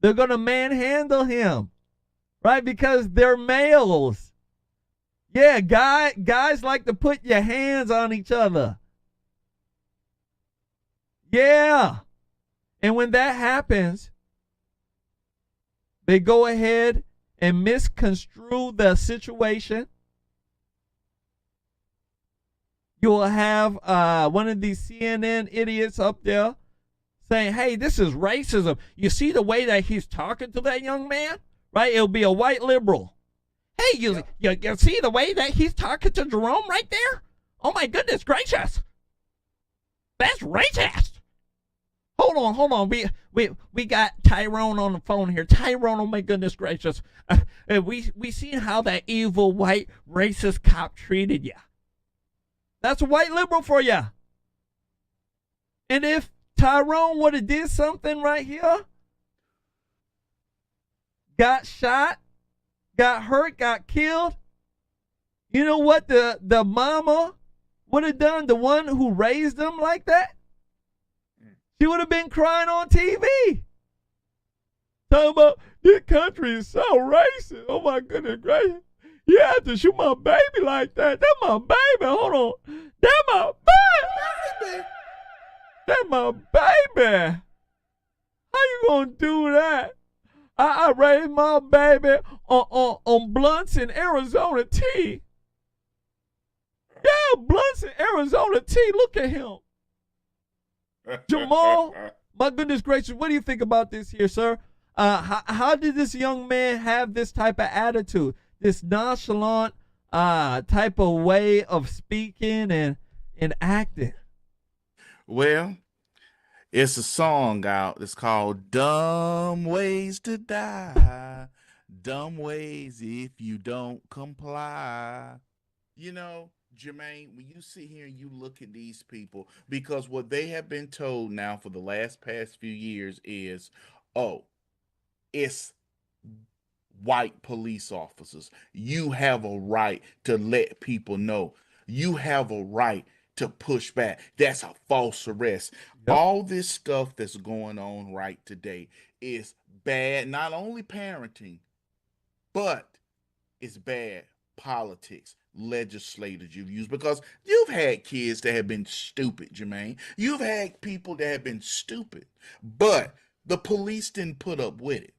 they're going to manhandle him, right? Because they're males. Yeah, guys like to put your hands on each other. Yeah. And when that happens, they go ahead and misconstrue the situation. You'll have one of these CNN idiots up there saying, hey, this is racism. You see the way that he's talking to that young man? Right? It'll be a white liberal. Hey, you see the way that he's talking to Jerome right there? Oh, my goodness gracious. That's racist. Hold on. We got Tyrone on the phone here. Tyrone, oh, my goodness gracious. We see how that evil white racist cop treated you. That's a white liberal for you. And if Tyrone would have did something right here, got shot, got hurt, got killed, you know what the mama would have done, the one who raised them like that? She would have been crying on TV. Talking about, this country is so racist. Oh, my goodness gracious. You have to shoot my baby like that. That's my baby. Hold on. That's my baby. That's my baby. How you gonna do that? I raised my baby on blunts in Arizona tea. Yeah, blunts in Arizona tea. Look at him. Jamal, my goodness gracious, what do you think about this here, sir? How did this young man have this type of attitude? This nonchalant type of way of speaking and acting? Well, it's a song out. It's called Dumb Ways to Die. Dumb ways if you don't comply. You know, Jermain, when you sit here and you look at these people, because what they have been told now for the past few years is, oh, it's white police officers. You have a right to let people know. You have a right to push back. That's a false arrest. Yep. All this stuff that's going on right today is bad, not only parenting, but it's bad politics, legislators you've used, because you've had kids that have been stupid, Jermain. You've had people that have been stupid, but the police didn't put up with it.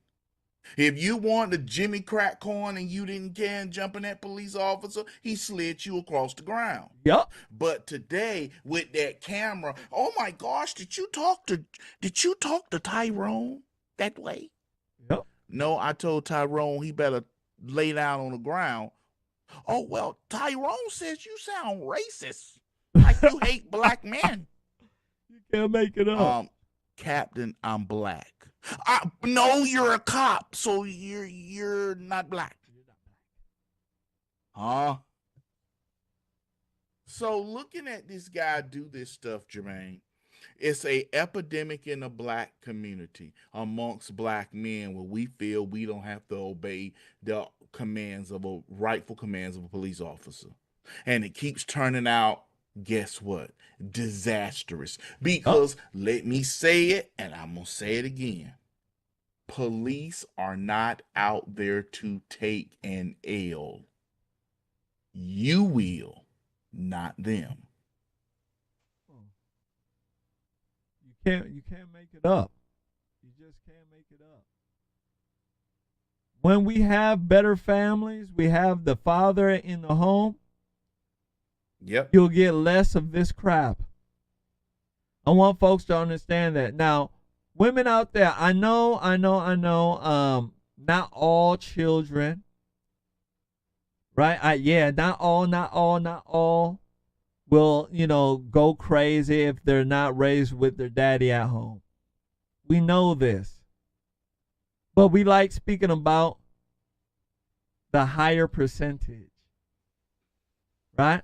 If you wanted a Jimmy crack corn and you didn't care and jumping that police officer, he slid you across the ground. Yep. But today with that camera, oh my gosh, did you talk to Tyrone that way? Yep. No, I told Tyrone he better lay down on the ground. Oh well, Tyrone says you sound racist, like you hate black men. You can't make it up. Captain, I'm black. No, you're a cop, so you're not black. Huh? So looking at this guy do this stuff, Jermaine, it's a epidemic in the black community amongst black men where we feel we don't have to obey the rightful commands of a police officer. And it keeps turning out, guess what? Disastrous. Because let me say it, and I'm going to say it again. Police are not out there to take an L. You will, not them. You can't make it up. You just can't make it up. When we have better families, we have the father in the home. Yep. You'll get less of this crap. I want folks to understand that. Now, women out there, I know, not all children, right? Not all will, go crazy if they're not raised with their daddy at home. We know this. But we like speaking about the higher percentage, right?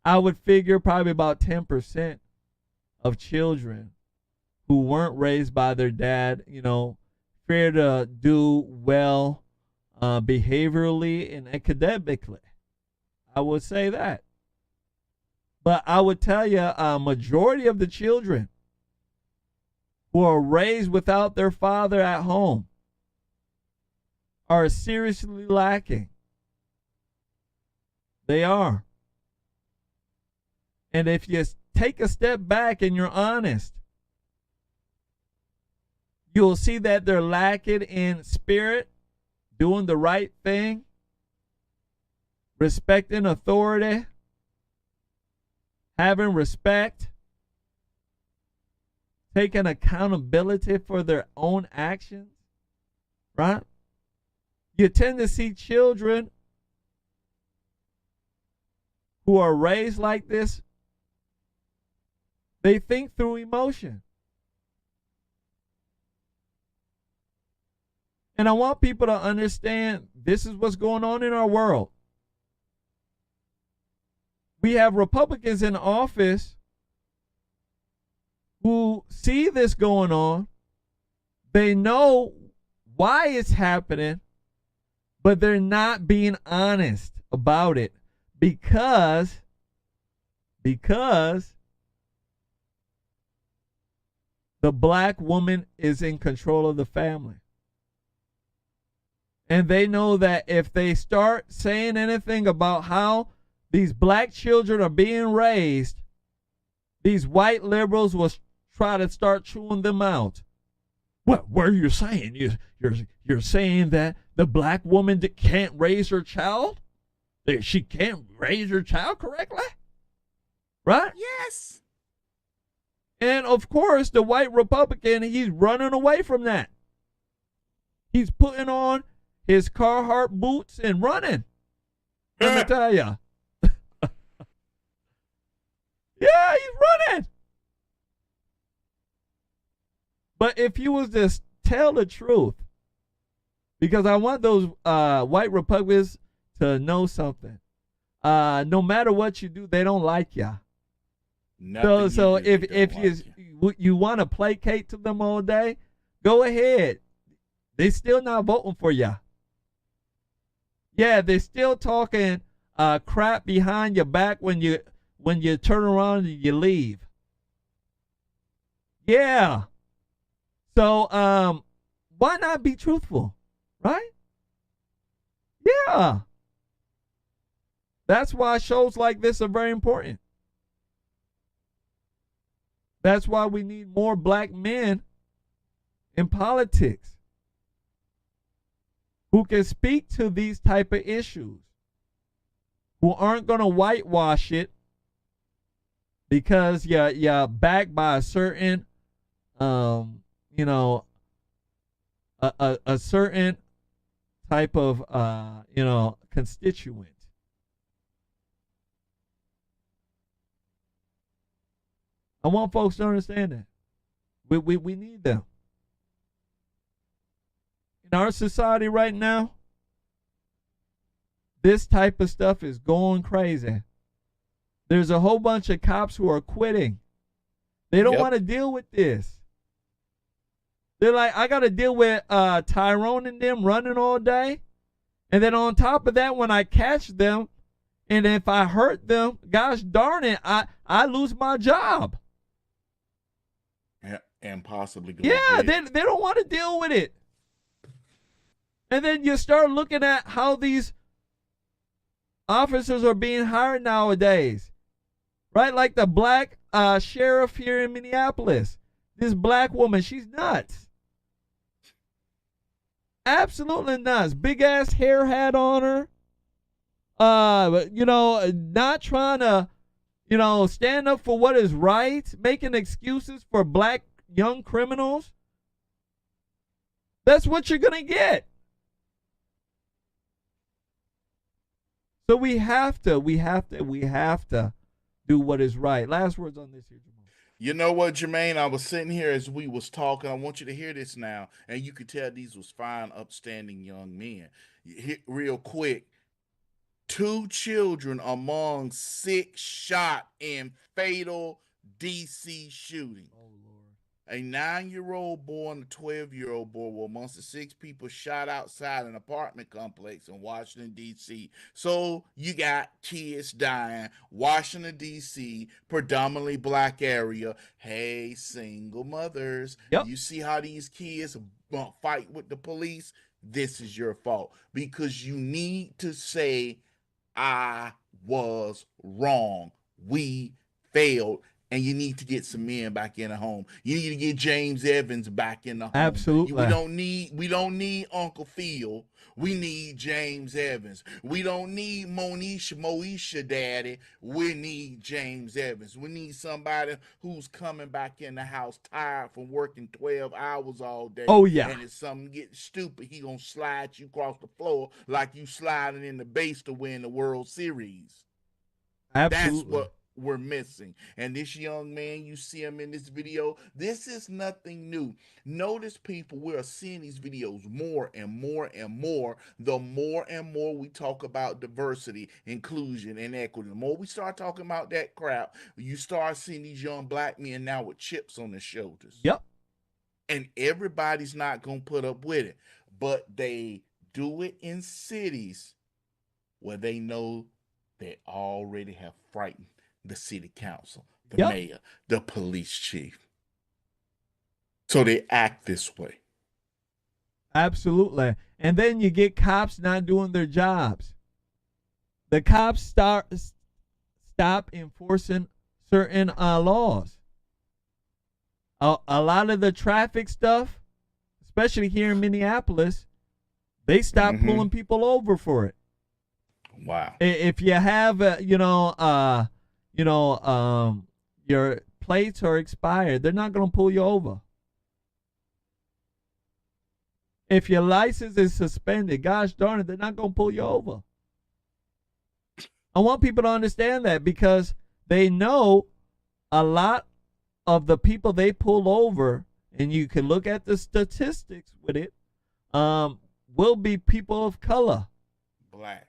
I would figure probably about 10% of children who weren't raised by their dad, fear to do well behaviorally and academically. I would say that. But I would tell you a majority of the children who are raised without their father at home are seriously lacking. They are. And if you take a step back and you're honest, you'll see that they're lacking in spirit, doing the right thing, respecting authority, having respect, taking accountability for their own actions, right? You tend to see children who are raised like this. They think through emotion. And I want people to understand this is what's going on in our world. We have Republicans in office who see this going on. They know why it's happening, but they're not being honest about it because the black woman is in control of the family. And they know that if they start saying anything about how these black children are being raised, these white liberals will try to start chewing them out. What are you saying? You're saying that the black woman can't raise her child? That she can't raise her child correctly? Right? Yes. And of course, the white Republican, he's running away from that. He's putting on his Carhartt boots and running. Let me tell you. Yeah, he's running. But if you was to tell the truth, because I want those white Republicans to know something. No matter what you do, they don't like you. So if you want to placate to them all day, go ahead. They still not voting for you. Yeah, they're still talking crap behind your back when you turn around and you leave. Yeah. So why not be truthful, right? Yeah. That's why shows like this are very important. That's why we need more black men in politics who can speak to these type of issues, who aren't going to whitewash it because you're backed by a certain, a certain type of, constituent. I want folks to understand that. We need them. In our society right now, this type of stuff is going crazy. There's a whole bunch of cops who are quitting. They don't Yep. want to deal with this. They're like, I got to deal with Tyrone and them running all day. And then on top of that, when I catch them, and if I hurt them, gosh darn it, I lose my job. And possibly go Yeah, to jail. they don't want to deal with it. And then you start looking at how these officers are being hired nowadays. Right? Like the black sheriff here in Minneapolis. This black woman, she's nuts. Absolutely nuts. Big ass hair hat on her. Not trying to, stand up for what is right, making excuses for black young criminals. That's what you're going to get. So we have to do what is right. Last words on this here, Jamal. You know what, Jermain? I was sitting here as we was talking. I want you to hear this now, and you could tell these was fine, upstanding young men. Real quick, 2 children among 6 shot in fatal DC shooting. Oh, Lord. A 9-year-old boy and a 12-year-old boy were amongst the 6 people shot outside an apartment complex in Washington, D.C. So you got kids dying. Washington, D.C., predominantly black area. Hey, single mothers. Yep. You see how these kids fight with the police? This is your fault. Because you need to say, I was wrong. We failed. And you need to get some men back in the home. You need to get James Evans back in the home. Absolutely. We don't need Uncle Phil. We need James Evans. We don't need Moesha daddy. We need James Evans. We need somebody who's coming back in the house tired from working 12 hours all day. Oh, yeah. And if something gets stupid, he gonna slide you across the floor like you sliding in the base to win the World Series. Absolutely. That's what we're missing. And this young man, you see him in this video, this is nothing new. Notice, people, we are seeing these videos more and more and more. The more and more we talk about diversity, inclusion, and equity, the more we start talking about that crap, you start seeing these young black men now with chips on their shoulders. Yep. And everybody's not going to put up with it. But they do it in cities where they know they already have frightened the city council, the Yep. mayor, the police chief. So they act this way. Absolutely. And then you get cops not doing their jobs. The cops stop enforcing certain laws. A lot of the traffic stuff, especially here in Minneapolis, they stop pulling people over for it. Wow. If you have, your plates are expired, they're not going to pull you over. If your license is suspended, gosh darn it, they're not going to pull you over. I want people to understand that, because they know a lot of the people they pull over, and you can look at the statistics with it, will be people of color. Black.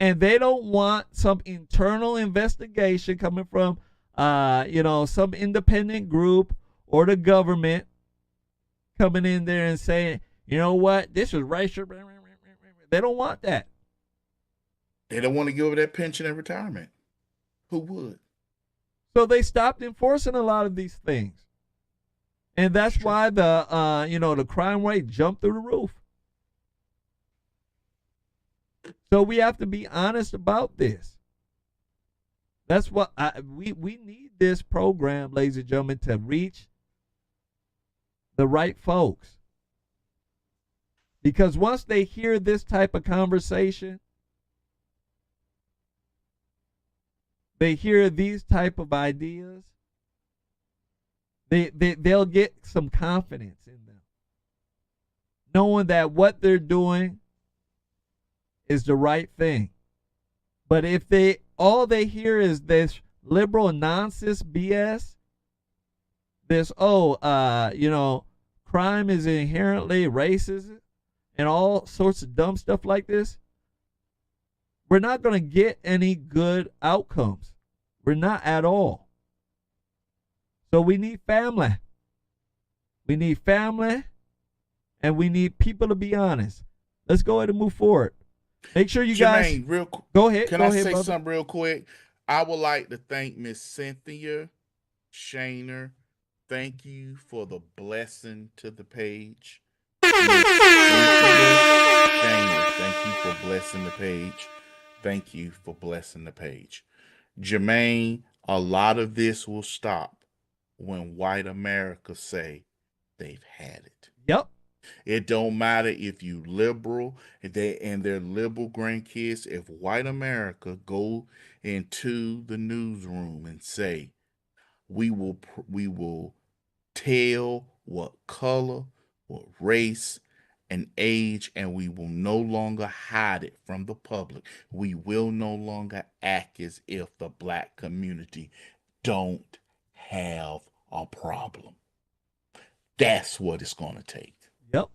And they don't want some internal investigation coming from, some independent group or the government coming in there and saying, you know what, this is racial. They don't want that. They don't want to give over that pension and retirement. Who would? So they stopped enforcing a lot of these things. And that's why the crime rate jumped through the roof. So we have to be honest about this. That's what we need this program, ladies and gentlemen, to reach the right folks. Because once they hear this type of conversation, they hear these type of ideas, they'll get some confidence in them, knowing that what they're doing is the right thing. But if all they hear is this liberal nonsense BS, this crime is inherently racist and all sorts of dumb stuff like this, we're not going to get any good outcomes. We're not at all. So we need family. We need family, and we need people to be honest. Let's go ahead and move forward. Make sure you Jermaine, guys go ahead. Can go I ahead, say brother. something real quick? I would like to thank Miss Cynthia Shaner. Thank you for the blessing to the page. Miss Cynthia Shaner, thank you for blessing the page. Thank you for blessing the page. Jermaine, a lot of this will stop when white America say they've had it. Yep. It don't matter if you liberal, if they and their liberal grandkids. If white America go into the newsroom and say, we will tell what color, what race, and age, and we will no longer hide it from the public. We will no longer act as if the black community don't have a problem. That's what it's going to take. Yep.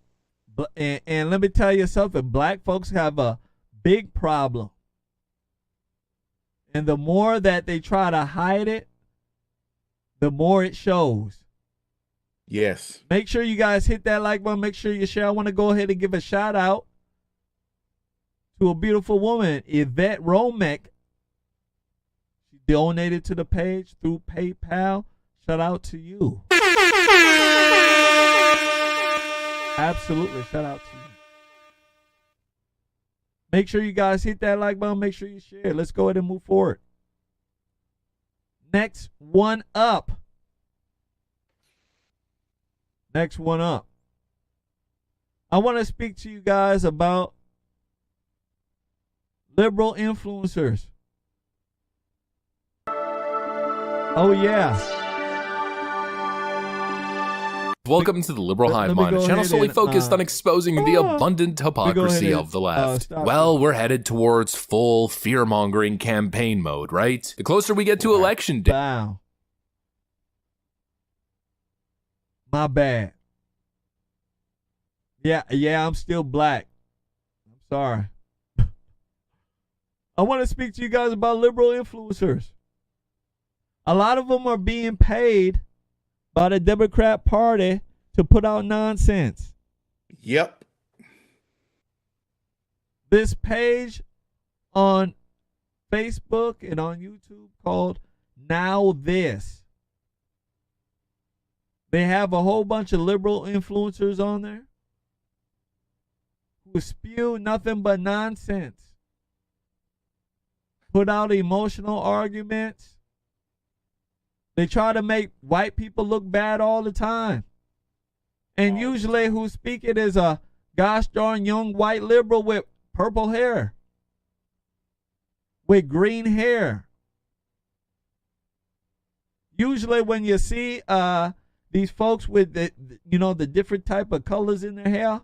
But and let me tell you something. Black folks have a big problem. And the more that they try to hide it, the more it shows. Yes. Make sure you guys hit that like button. Make sure you share. I want to go ahead and give a shout out to a beautiful woman, Yvette Romek. She donated to the page through PayPal. Shout out to you. Absolutely. Shout out to you. Make sure you guys hit that like button. Make sure you share. Let's go ahead and move forward. Next one up. Next one up. I want to speak to you guys about liberal influencers. Oh, yeah. Welcome to the Liberal Hive Mind, a channel solely focused on exposing the abundant hypocrisy of the left. Well, we're headed towards full fear-mongering campaign mode, right? The closer we get to election day. Wow. My bad. Yeah, I'm still black. I'm sorry. I want to speak to you guys about liberal influencers. A lot of them are being paid by the Democrat Party to put out nonsense. Yep. This page on Facebook and on YouTube called Now This. They have a whole bunch of liberal influencers on there who spew nothing but nonsense. Put out emotional arguments. They try to make white people look bad all the time. And usually who's speaking is a gosh darn young white liberal with purple hair. With green hair. Usually when you see these folks with the different type of colors in their hair,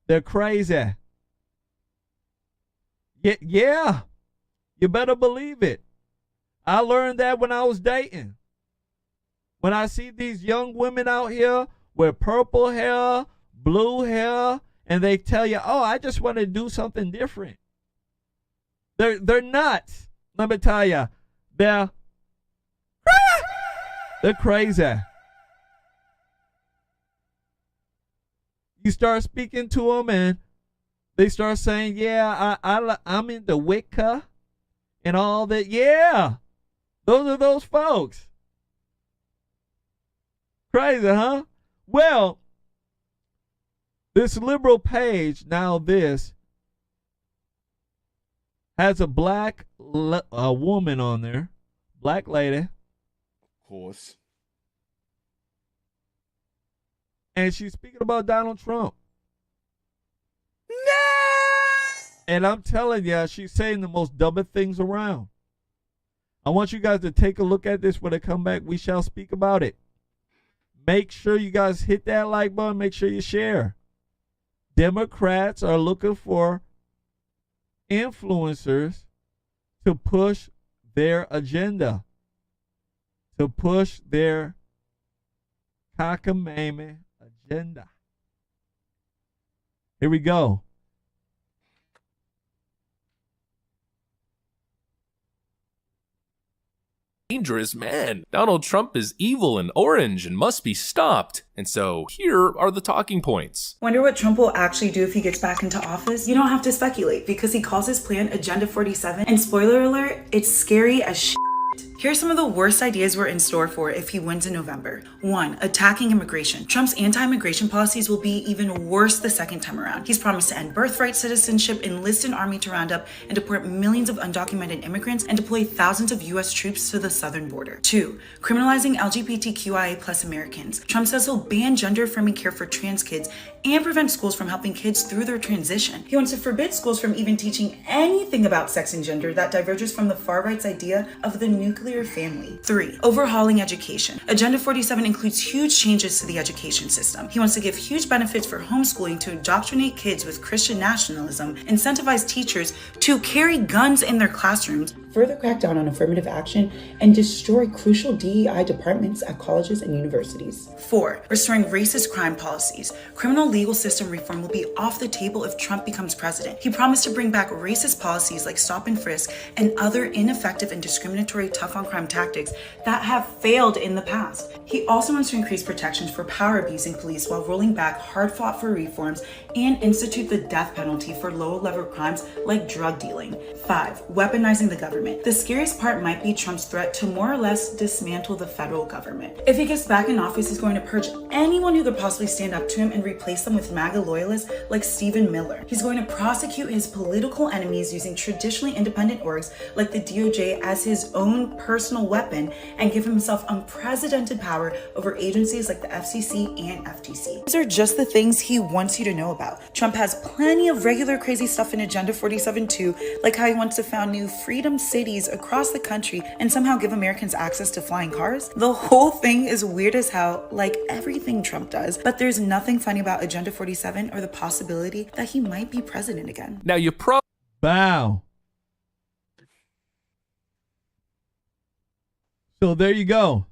they're crazy. Yeah. You better believe it. I learned that when I was dating. When I see these young women out here with purple hair, blue hair, and they tell you, oh, I just want to do something different. They're nuts. Let me tell you. They're crazy. You start speaking to them and they start saying, yeah, I'm into Wicca and all that. Yeah, those are those folks. Crazy, huh? Well, this liberal page, Now This, has a black woman on there, black lady. Of course. And she's speaking about Donald Trump. And I'm telling you, she's saying the most dumbest things around. I want you guys to take a look at this when I come back. We shall speak about it. Make sure you guys hit that like button. Make sure you share. Democrats are looking for influencers to push their agenda, to push their cockamamie agenda. Here we go. dangerous man. Donald Trump is evil and orange and must be stopped. And so here are the talking points. Wonder what Trump will actually do if he gets back into office? You don't have to speculate because he calls his plan Agenda 47. And spoiler alert, it's scary as shit. Here's some of the worst ideas we're in store for if he wins in November. 1. Attacking immigration. Trump's anti-immigration policies will be even worse the second time around. He's promised to end birthright citizenship, enlist an army to round up and deport millions of undocumented immigrants, and deploy thousands of U.S. troops to the southern border. 2. Criminalizing LGBTQIA plus Americans. Trump says he'll ban gender-affirming care for trans kids and prevent schools from helping kids through their transition. He wants to forbid schools from even teaching anything about sex and gender that diverges from the far right's idea of the nuclear family. 3. Overhauling education. Agenda 47 includes huge changes to the education system. He wants to give huge benefits for homeschooling to indoctrinate kids with Christian nationalism, incentivize teachers to carry guns in their classrooms, further crack down on affirmative action, and destroy crucial DEI departments at colleges and universities. 4. Restoring racist crime policies. Criminal legal system reform will be off the table if Trump becomes president. He promised to bring back racist policies like stop and frisk and other ineffective and discriminatory tough-on-crime tactics that have failed in the past. He also wants to increase protections for power-abusing police while rolling back hard-fought-for reforms and institute the death penalty for low-level crimes like drug dealing. 5. Weaponizing the government. The scariest part might be Trump's threat to more or less dismantle the federal government. If he gets back in office, he's going to purge anyone who could possibly stand up to him and replace them with MAGA loyalists like Stephen Miller. He's going to prosecute his political enemies using traditionally independent orgs like the DOJ as his own personal weapon and give himself unprecedented power over agencies like the FCC and FTC. These are just the things he wants you to know about. Trump has plenty of regular crazy stuff in Agenda 47 too, like how he wants to found new freedom cities across the country and somehow give Americans access to flying cars. The whole thing is weird as hell, like everything Trump does, but there's nothing funny about Agenda 47 or the possibility that he might be president again. Now you Wow. So there you go.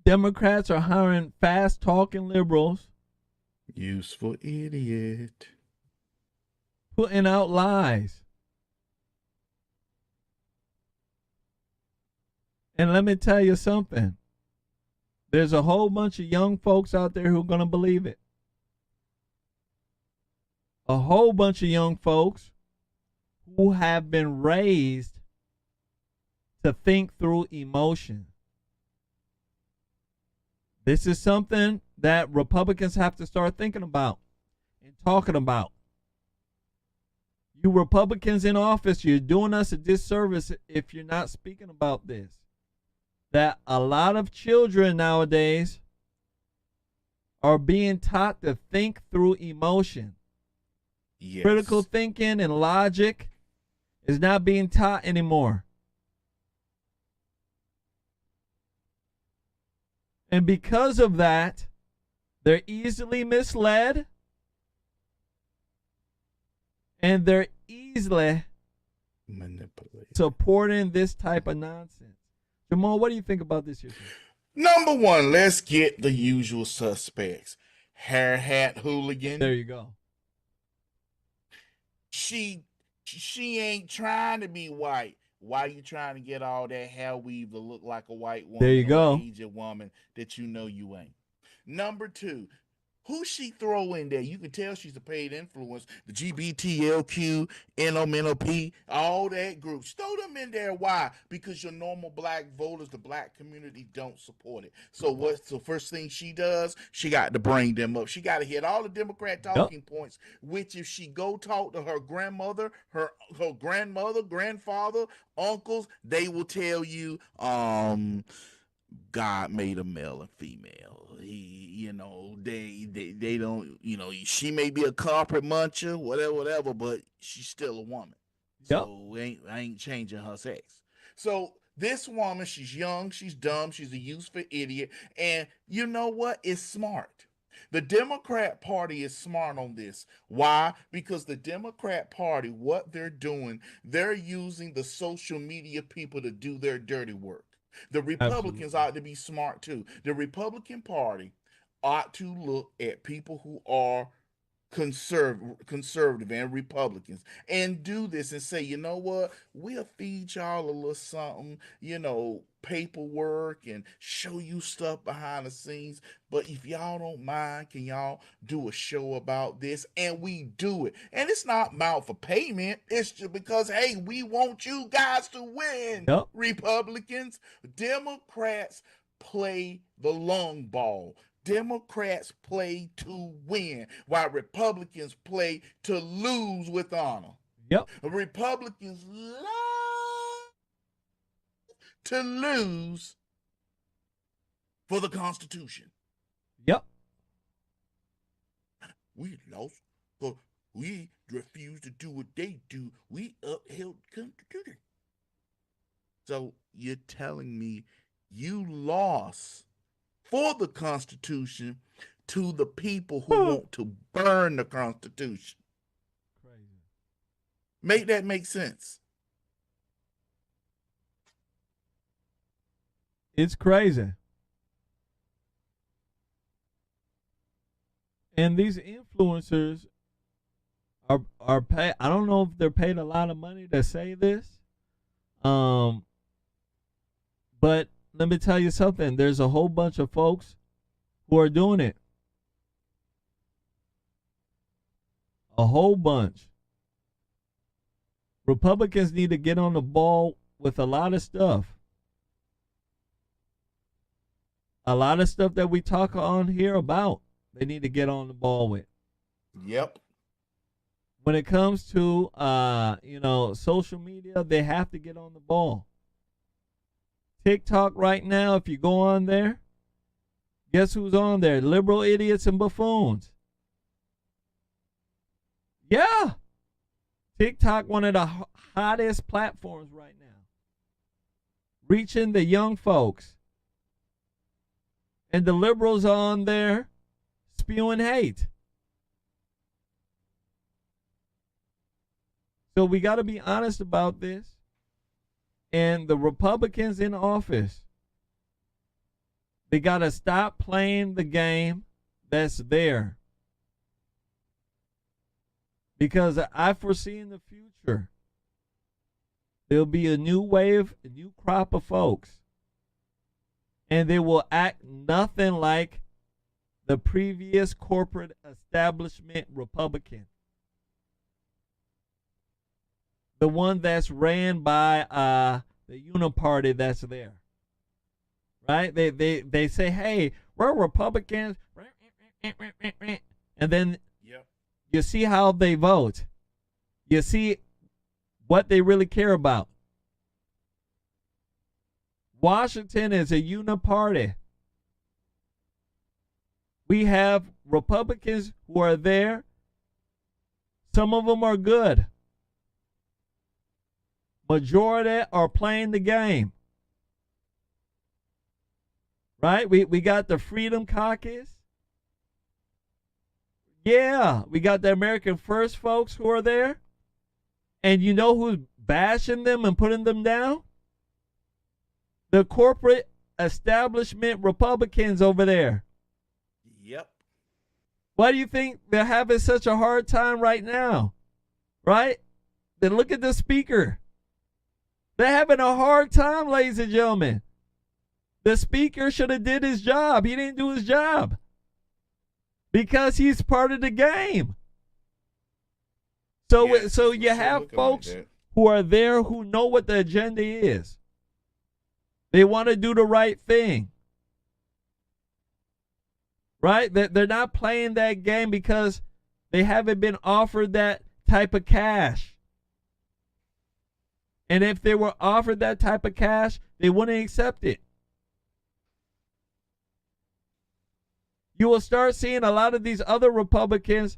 Democrats are hiring fast-talking liberals. Useful idiot. Putting out lies. And let me tell you something. There's a whole bunch of young folks out there who are going to believe it. A whole bunch of young folks who have been raised to think through emotion. This is something that Republicans have to start thinking about and talking about. You Republicans in office, you're doing us a disservice if you're not speaking about this. That a lot of children nowadays are being taught to think through emotion. Yes. Critical thinking and logic is not being taught anymore. And because of that, they're easily misled and they're easily manipulated, supporting this type of nonsense. Jamal, what do you think about this issue? Number one, let's get the usual suspects. Hair hat hooligan. There you go. She ain't trying to be white. Why you trying to get all that hair weave to look like a white woman? There you go. An Asian woman that you know you ain't. Number two, who she throw in there? You can tell she's a paid influence. The GBTLQ, NOMNOP, all that groups. Throw them in there. Why? Because your normal black voters, the black community, don't support it. So what's the first thing she does? She got to bring them up. She got to hit all the Democrat talking points, which if she go talk to her grandmother, her grandmother, grandfather, uncles, they will tell you, God made a male and female. They don't, she may be a carpet muncher, whatever, but she's still a woman. So I ain't changing her sex. So this woman, she's young, she's dumb, she's a useful idiot, and you know what? It's smart. The Democrat Party is smart on this. Why? Because the Democrat Party, what they're doing, they're using the social media people to do their dirty work. The Republicans ought to be smart too. The Republican Party ought to look at people who are conservative and Republicans, and do this and say, you know what, we'll feed y'all a little something, paperwork and show you stuff behind the scenes. But if y'all don't mind, can y'all do a show about this? And we do it. And it's not out for payment. It's just because, hey, we want you guys to win. Yep. Republicans, Democrats play the long ball. Democrats play to win, while Republicans play to lose with honor. Yep. Republicans love to lose for the Constitution. Yep. We lost, but we refused to do what they do. We upheld the Constitution. So you're telling me you lost for the Constitution to the people who want to burn the Constitution. Crazy. Make that make sense. It's crazy. And these influencers are paid. I don't know if they're paid a lot of money to say this. But let me tell you something. There's a whole bunch of folks who are doing it. A whole bunch. Republicans need to get on the ball with a lot of stuff. A lot of stuff that we talk on here about, they need to get on the ball with. Yep. When it comes to, social media, they have to get on the ball. TikTok right now, if you go on there, guess who's on there? Liberal idiots and buffoons. Yeah. TikTok, one of the hottest platforms right now. Reaching the young folks. And the liberals on there spewing hate. So we got to be honest about this. And the Republicans in office, they got to stop playing the game that's there. Because I foresee in the future, there'll be a new wave, a new crop of folks. And they will act nothing like the previous corporate establishment Republican. The one that's ran by the uniparty that's there. Right? They say, hey, we're Republicans. And then you see how they vote. You see what they really care about. Washington is a uniparty. We have Republicans who are there. Some of them are good. Majority are playing the game. Right? We got the Freedom Caucus. Yeah, we got the American First folks who are there. And you know who's bashing them and putting them down? The corporate establishment Republicans over there. Yep. Why do you think they're having such a hard time right now? Right? Then look at the speaker. They're having a hard time, ladies and gentlemen. The speaker should have did his job. He didn't do his job. Because he's part of the game. So you have folks who are there who know what the agenda is. They want to do the right thing. Right? They're not playing that game because they haven't been offered that type of cash. And if they were offered that type of cash, they wouldn't accept it. You will start seeing a lot of these other Republicans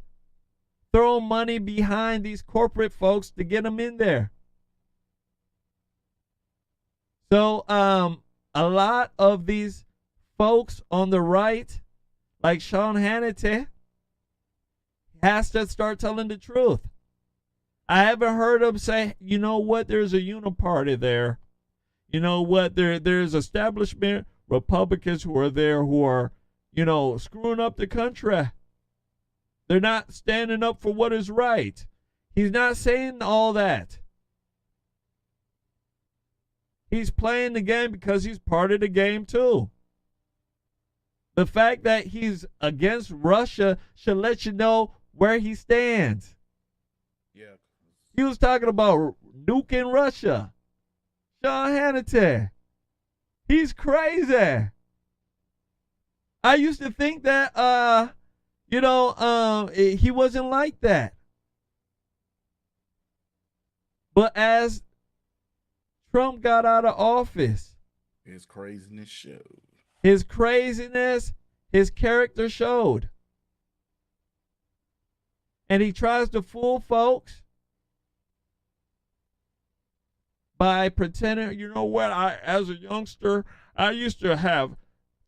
throw money behind these corporate folks to get them in there. So a lot of these folks on the right, like Sean Hannity, has to start telling the truth. I haven't heard him say, you know what, there's a uniparty there. You know what, there's establishment Republicans who are there who are, screwing up the country. They're not standing up for what is right. He's not saying all that. He's playing the game because he's part of the game too. The fact that he's against Russia should let you know where he stands. Yeah. He was talking about nuking Russia. Sean Hannity. He's crazy. I used to think that, he wasn't like that. But as Trump got out of office, his craziness showed. His craziness, his character showed. And he tries to fool folks by pretending, you know what, as a youngster, I used to have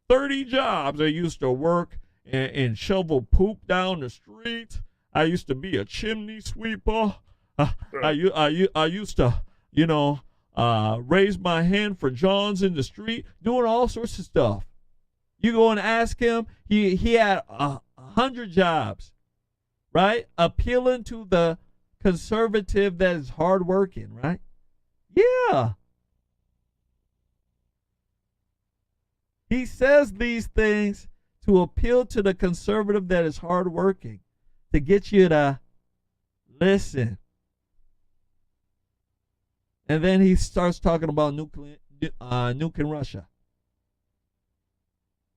30 jobs. I used to work and shovel poop down the street. I used to be a chimney sweeper. I used to, raise my hand for Johns in the street, doing all sorts of stuff. You go and ask him, he had 100 jobs, right? Appealing to the conservative that is hardworking, right? Yeah. He says these things to appeal to the conservative that is hardworking, to get you to listen. And then he starts talking about nuking Russia.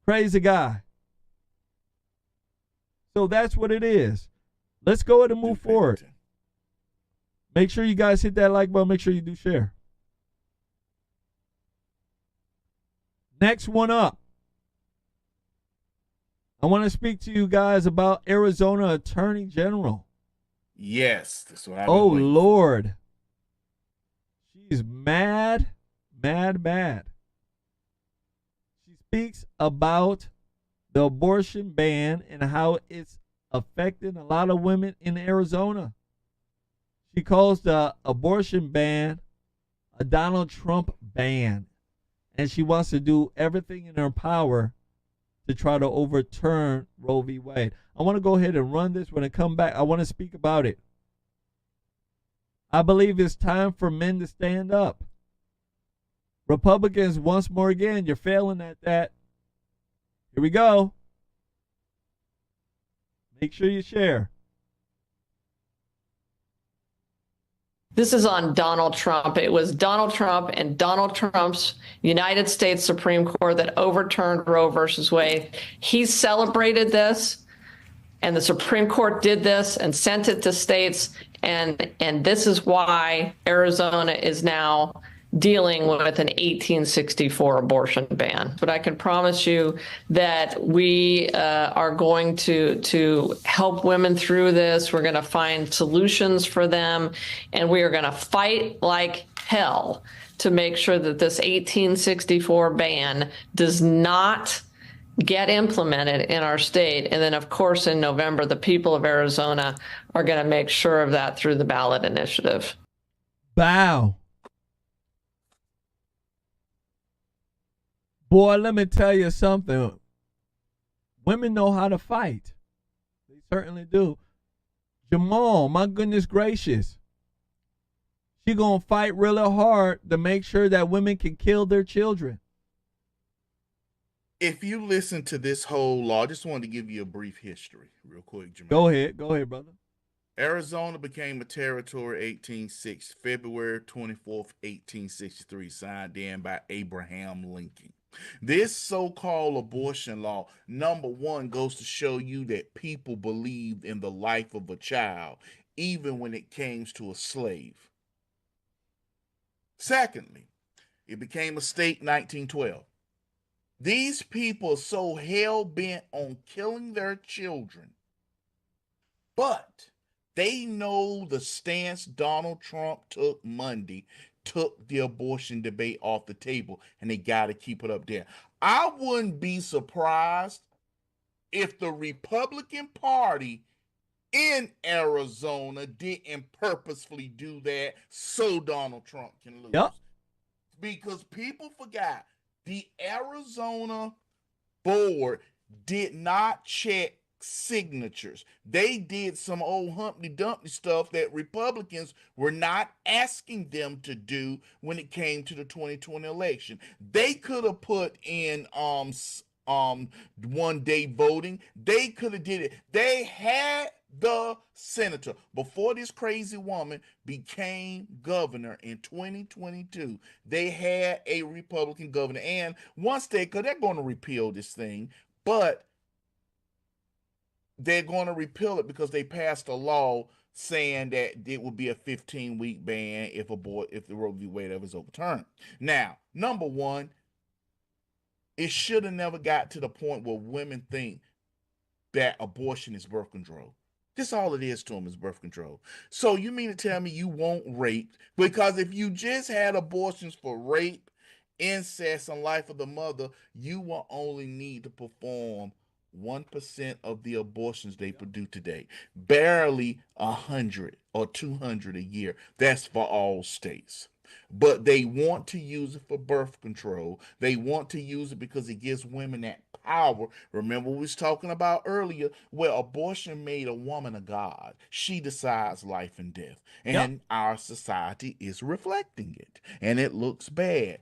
Crazy guy. So that's what it is. Let's go ahead and move forward. Make sure you guys hit that like button. Make sure you do share. Next one up. I want to speak to you guys about Arizona Attorney General. Yes, that's what I. Oh Lord, she's mad. She speaks about the abortion ban and how it's affecting a lot of women in Arizona. She calls the abortion ban a Donald Trump ban, and she wants to do everything in her power to try to overturn Roe v. Wade. I want to go ahead and run this. When I come back, I want to speak about it. I believe it's time for men to stand up. Republicans, once more again, you're failing at that. Here we go. Make sure you share. This is on Donald Trump. It was Donald Trump and Donald Trump's United States Supreme Court that overturned Roe versus Wade. He celebrated this, and the Supreme Court did this and sent it to states, and this is why Arizona is now dealing with an 1864 abortion ban. But I can promise you that we are going to help women through this. We're going to find solutions for them, and we are going to fight like hell to make sure that this 1864 ban does not get implemented in our state. And then, of course, in November, the people of Arizona are going to make sure of that through the ballot initiative. Wow. Boy, let me tell you something. Women know how to fight. They certainly do. Jamal, my goodness gracious. She gonna fight really hard to make sure that women can kill their children. If you listen to this whole law, I just wanted to give you a brief history real quick, Jermain. Go ahead, brother. Arizona became a territory February 24th, 1863, signed in by Abraham Lincoln. This so-called abortion law, number one, goes to show you that people believed in the life of a child, even when it came to a slave. Secondly, it became a state in 1912. These people are so hell-bent on killing their children, but they know the stance Donald Trump took Monday took the abortion debate off the table, and they got to keep it up there. I wouldn't be surprised if the Republican Party in Arizona didn't purposefully do that so Donald Trump can lose. Yep. Because people forgot the Arizona board did not check signatures. They did some old Humpty Dumpty stuff that Republicans were not asking them to do when it came to the 2020 election. They could have put in 1 day voting. They could have did it. They had the senator before this crazy woman became governor in 2022. They had a Republican governor, and once they're going to repeal this thing, but they're going to repeal it because they passed a law saying that it would be a 15-week ban if the Roe v. Wade was overturned. Now, number one, it should have never got to the point where women think that abortion is birth control. This all it is to them is birth control. So you mean to tell me you won't rape? Because if you just had abortions for rape, incest, and life of the mother, you will only need to perform 1% of the abortions they produce today. Barely 100 or 200 a year. That's for all states. But they want to use it for birth control. They want to use it because it gives women that power. Remember we was talking about earlier where abortion made a woman a god. She decides life and death. And our society is reflecting it. And it looks bad.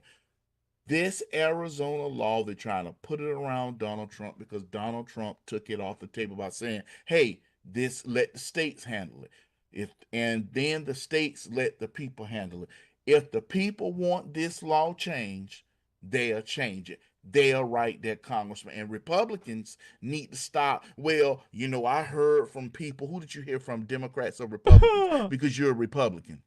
This Arizona law, they're trying to put it around Donald Trump because Donald Trump took it off the table by saying, hey, let the states handle it. And then the states let the people handle it. If the people want this law changed, they'll change it. They'll write their congressman. And Republicans need to stop. Well, I heard from people. Who did you hear from, Democrats or Republicans? Because you're a Republican.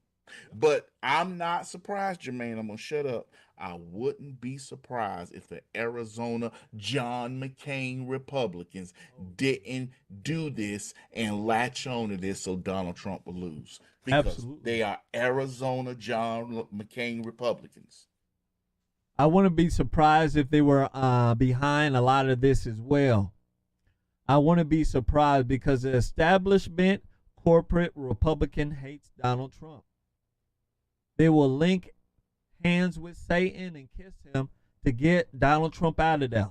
But I'm not surprised, Jermain. I'm going to shut up. I wouldn't be surprised if the Arizona John McCain Republicans didn't do this and latch on to this so Donald Trump will lose. Because Absolutely. They are Arizona John McCain Republicans. I wouldn't be surprised if they were behind a lot of this as well. I wouldn't be surprised because the establishment corporate Republican hates Donald Trump. They will link hands with Satan and kiss him to get Donald Trump out of there.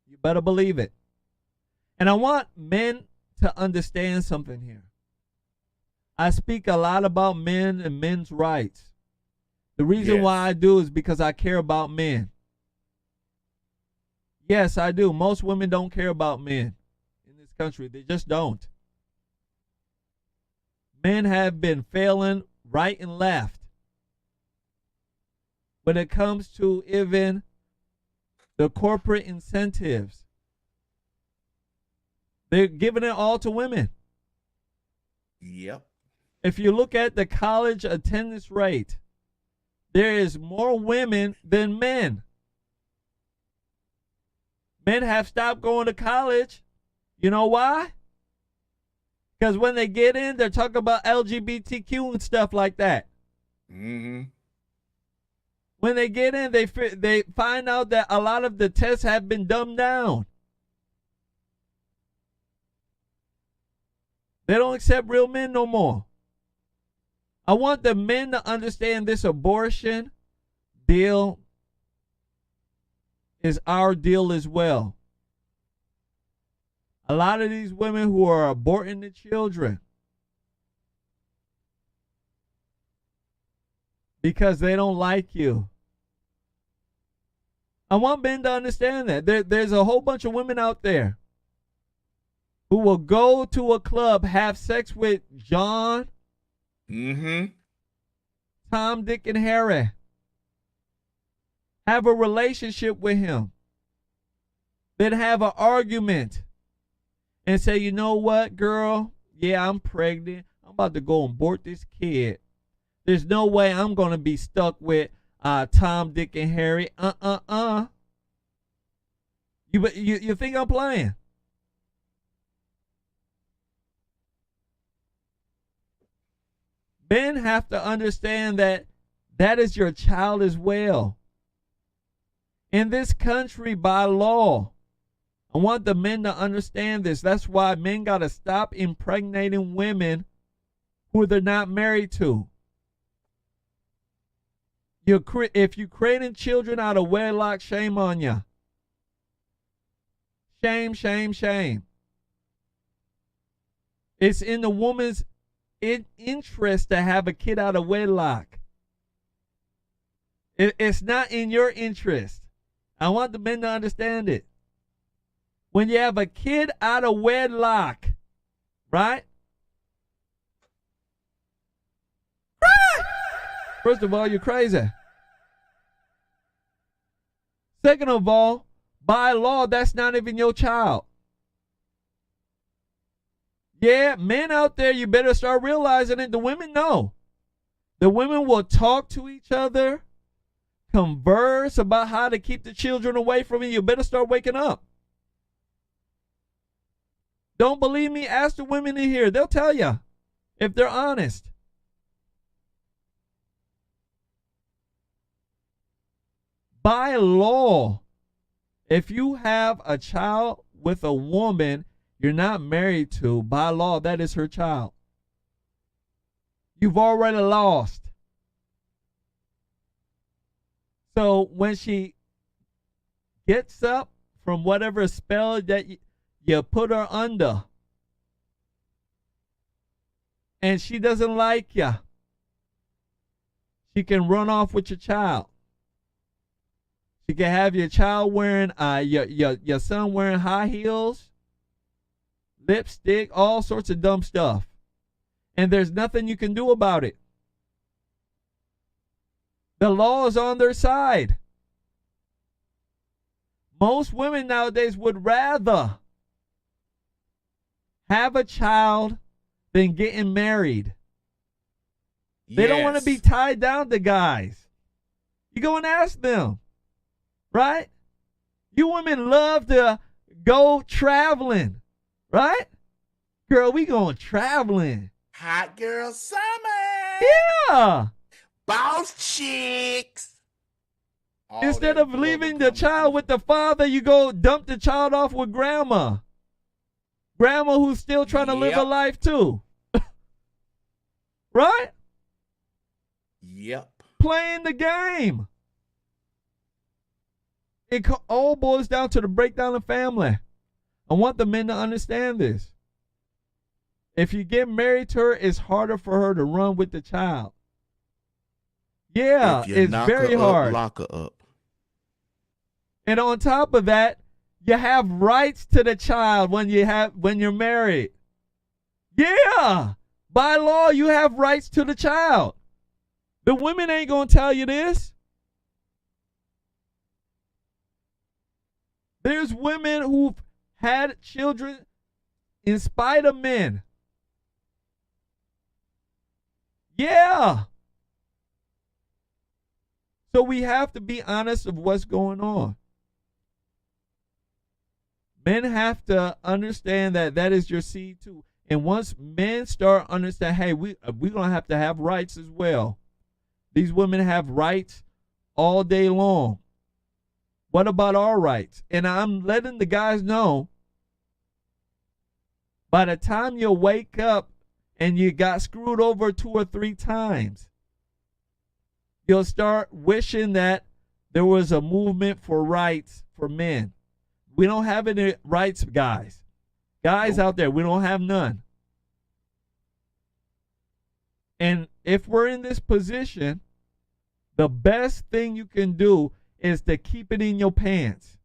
You better believe it. And I want men to understand something here. I speak a lot about men and men's rights. The reason why I do is because I care about men. Yes, I do. Most women don't care about men in this country. They just don't. Men have been failing right and left. When it comes to even the corporate incentives, they're giving it all to women. Yep. If you look at the college attendance rate, there is more women than men. Men have stopped going to college. You know why? Because when they get in, they're talking about LGBTQ and stuff like that. Mm-hmm. When they get in, they find out that a lot of the tests have been dumbed down. They don't accept real men no more. I want the men to understand this abortion deal is our deal as well. A lot of these women who are aborting the children because they don't like you. I want men to understand that. There's a whole bunch of women out there who will go to a club, have sex with John, Tom, Dick, and Harry, have a relationship with him, then have an argument and say, you know what, girl? Yeah, I'm pregnant. I'm about to go and abort this kid. There's no way I'm going to be stuck with Tom, Dick, and Harry. You think I'm playing? Men have to understand that that is your child as well. In this country, by law, I want the men to understand this. That's why men got to stop impregnating women who they're not married to. If you're creating children out of wedlock, shame on you. Shame, shame, shame. It's in the woman's interest to have a kid out of wedlock. It's not in your interest. I want the men to understand it. When you have a kid out of wedlock, right? First of all, you're crazy. Second of all, by law, that's not even your child. Yeah, men out there, you better start realizing it. The women know. The women will talk to each other, converse about how to keep the children away from you. You better start waking up. Don't believe me? Ask the women in here. They'll tell you if they're honest. By law, if you have a child with a woman you're not married to, by law, that is her child. You've already lost. So when she gets up from whatever spell that you put her under, and she doesn't like you, she can run off with your child. You can have your child wearing, your son wearing high heels, lipstick, all sorts of dumb stuff. And there's nothing you can do about it. The law is on their side. Most women nowadays would rather have a child than getting married. They don't want to be tied down to guys. You go and ask them. Right? You women love to go traveling, right? Girl, we going traveling. Hot girl summer. Yeah. Boss chicks. Instead of leaving the child with the father, you go dump the child off with grandma. Grandma who's still trying to live a life too. Right? Yep. Playing the game. It all boils down to the breakdown of family. I want the men to understand this. If you get married to her, it's harder for her to run with the child. Yeah, it's very hard. Lock her up. And on top of that, you have rights to the child when you're married. Yeah, by law, you have rights to the child. The women ain't gonna tell you this. There's women who've had children in spite of men. Yeah. So we have to be honest of what's going on. Men have to understand that that is your seed too. And once men start understand, hey, we're going to have rights as well. These women have rights all day long. What about our rights? And I'm letting the guys know, by the time you wake up and you got screwed over 2 or 3 times, you'll start wishing that there was a movement for rights for men. We don't have any rights, guys. Guys out there, we don't have none. And if we're in this position, the best thing you can do is to keep it in your pants.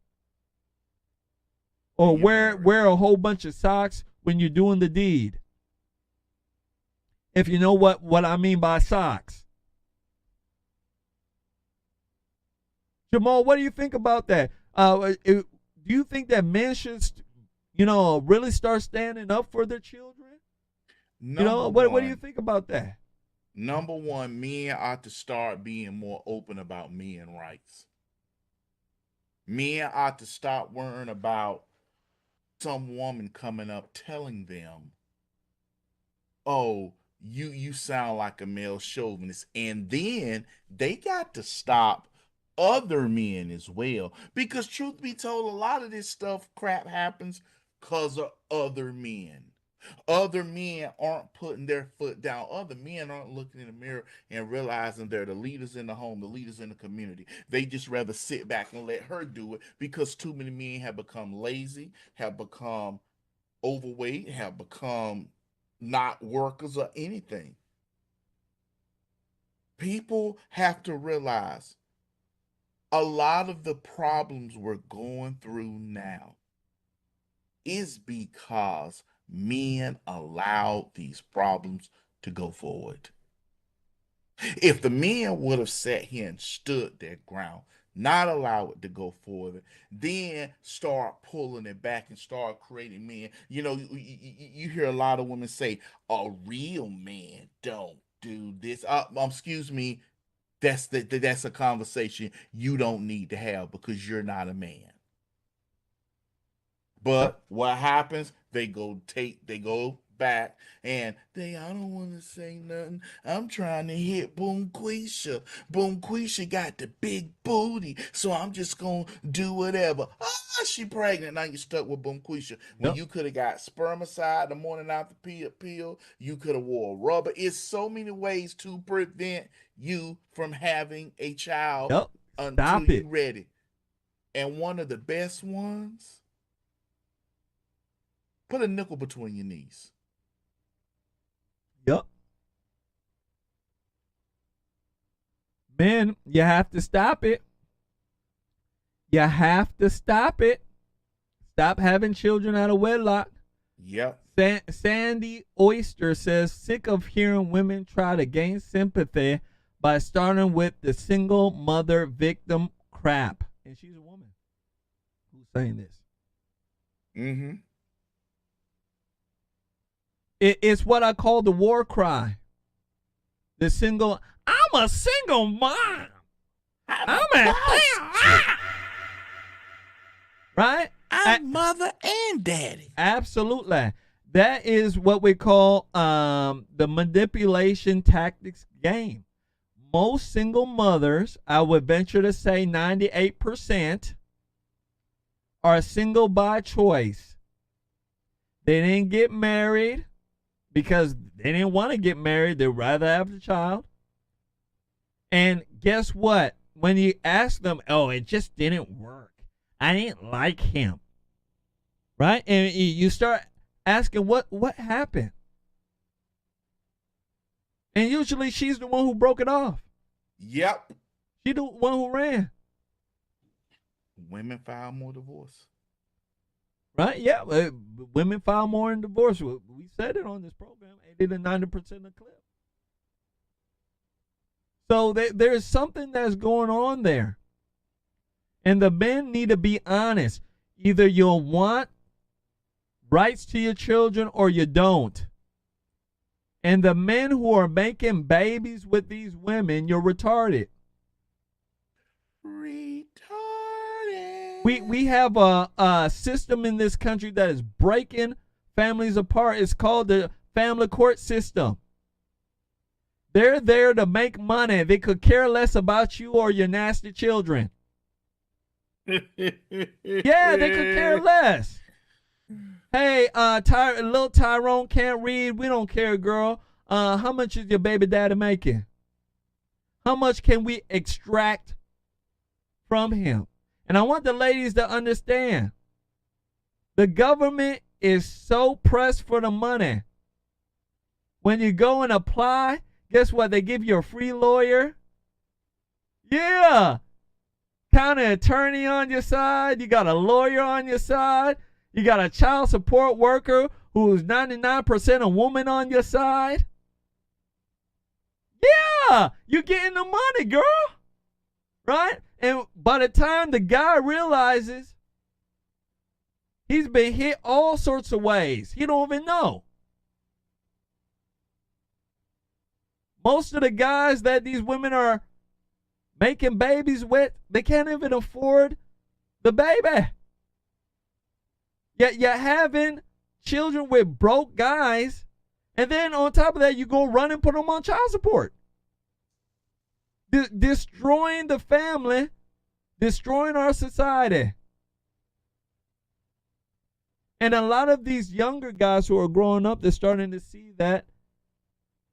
Or wear a whole bunch of socks when you're doing the deed. If you know what I mean by socks. Jamal, what do you think about that? Do you think that men should, really start standing up for their children? What do you think about that? Number one, men ought to start being more open about men rights. Men ought to stop worrying about some woman coming up telling them, oh, you sound like a male chauvinist. And then they got to stop other men as well. Because truth be told, a lot of this crap happens because of other men. Other men aren't putting their foot down. Other men aren't looking in the mirror and realizing they're the leaders in the home, the leaders in the community. They just rather sit back and let her do it because too many men have become lazy, have become overweight, have become not workers or anything. People have to realize a lot of the problems we're going through now is because men allowed these problems to go forward. If the men would have sat here and stood their ground, not allow it to go forward, then start pulling it back and start creating men. You hear a lot of women say, a real man don't do this. Excuse me, that's a conversation you don't need to have because you're not a man. But what happens? They go back and I don't want to say nothing. I'm trying to hit Boom Quisha. Boom Quisha got the big booty, so I'm just gonna do whatever. She pregnant. Now you're stuck with Boom Quisha. When you could have got spermicide the morning after pill, you could have wore rubber. It's so many ways to prevent you from having a child until you're ready. And one of the best ones, put a nickel between your knees. Yep. Men, you have to stop it. You have to stop it. Stop having children out of wedlock. Yep. Sandy Oyster says, sick of hearing women try to gain sympathy by starting with the single mother victim crap. And she's a woman who's saying this. Mm-hmm. It's what I call the war cry. I'm a single mom. Right? I'm mother and daddy. Absolutely. That is what we call the manipulation tactics game. Most single mothers, I would venture to say 98%, are single by choice. They didn't get married because they didn't want to get married. They'd rather have the child. And guess what? When you ask them, oh, it just didn't work. I didn't like him. Right? And you start asking what happened. And usually she's the one who broke it off. Yep. She's the one who ran. Women file more divorce. Right? Yeah. Women file more in divorce. We said it on this program. 80 to 90% of clip. So there's something that's going on there. And the men need to be honest. Either you'll want rights to your children or you don't. And the men who are making babies with these women, you're retarded. We have a system in this country that is breaking families apart. It's called the family court system. They're there to make money. They could care less about you or your nasty children. Yeah, they could care less. Hey, little Tyrone can't read. We don't care, girl. How much is your baby daddy making? How much can we extract from him? And I want the ladies to understand. The government is so pressed for the money. When you go and apply, guess what? They give you a free lawyer. Yeah. County attorney on your side. You got a lawyer on your side. You got a child support worker who's 99% a woman on your side. Yeah, you're getting the money, girl. Right? And by the time the guy realizes he's been hit all sorts of ways, he don't even know. Most of the guys that these women are making babies with, they can't even afford the baby. Yet you're having children with broke guys, and then on top of that, you go run and put them on child support. Destroying the family, destroying our society. And a lot of these younger guys who are growing up, they're starting to see that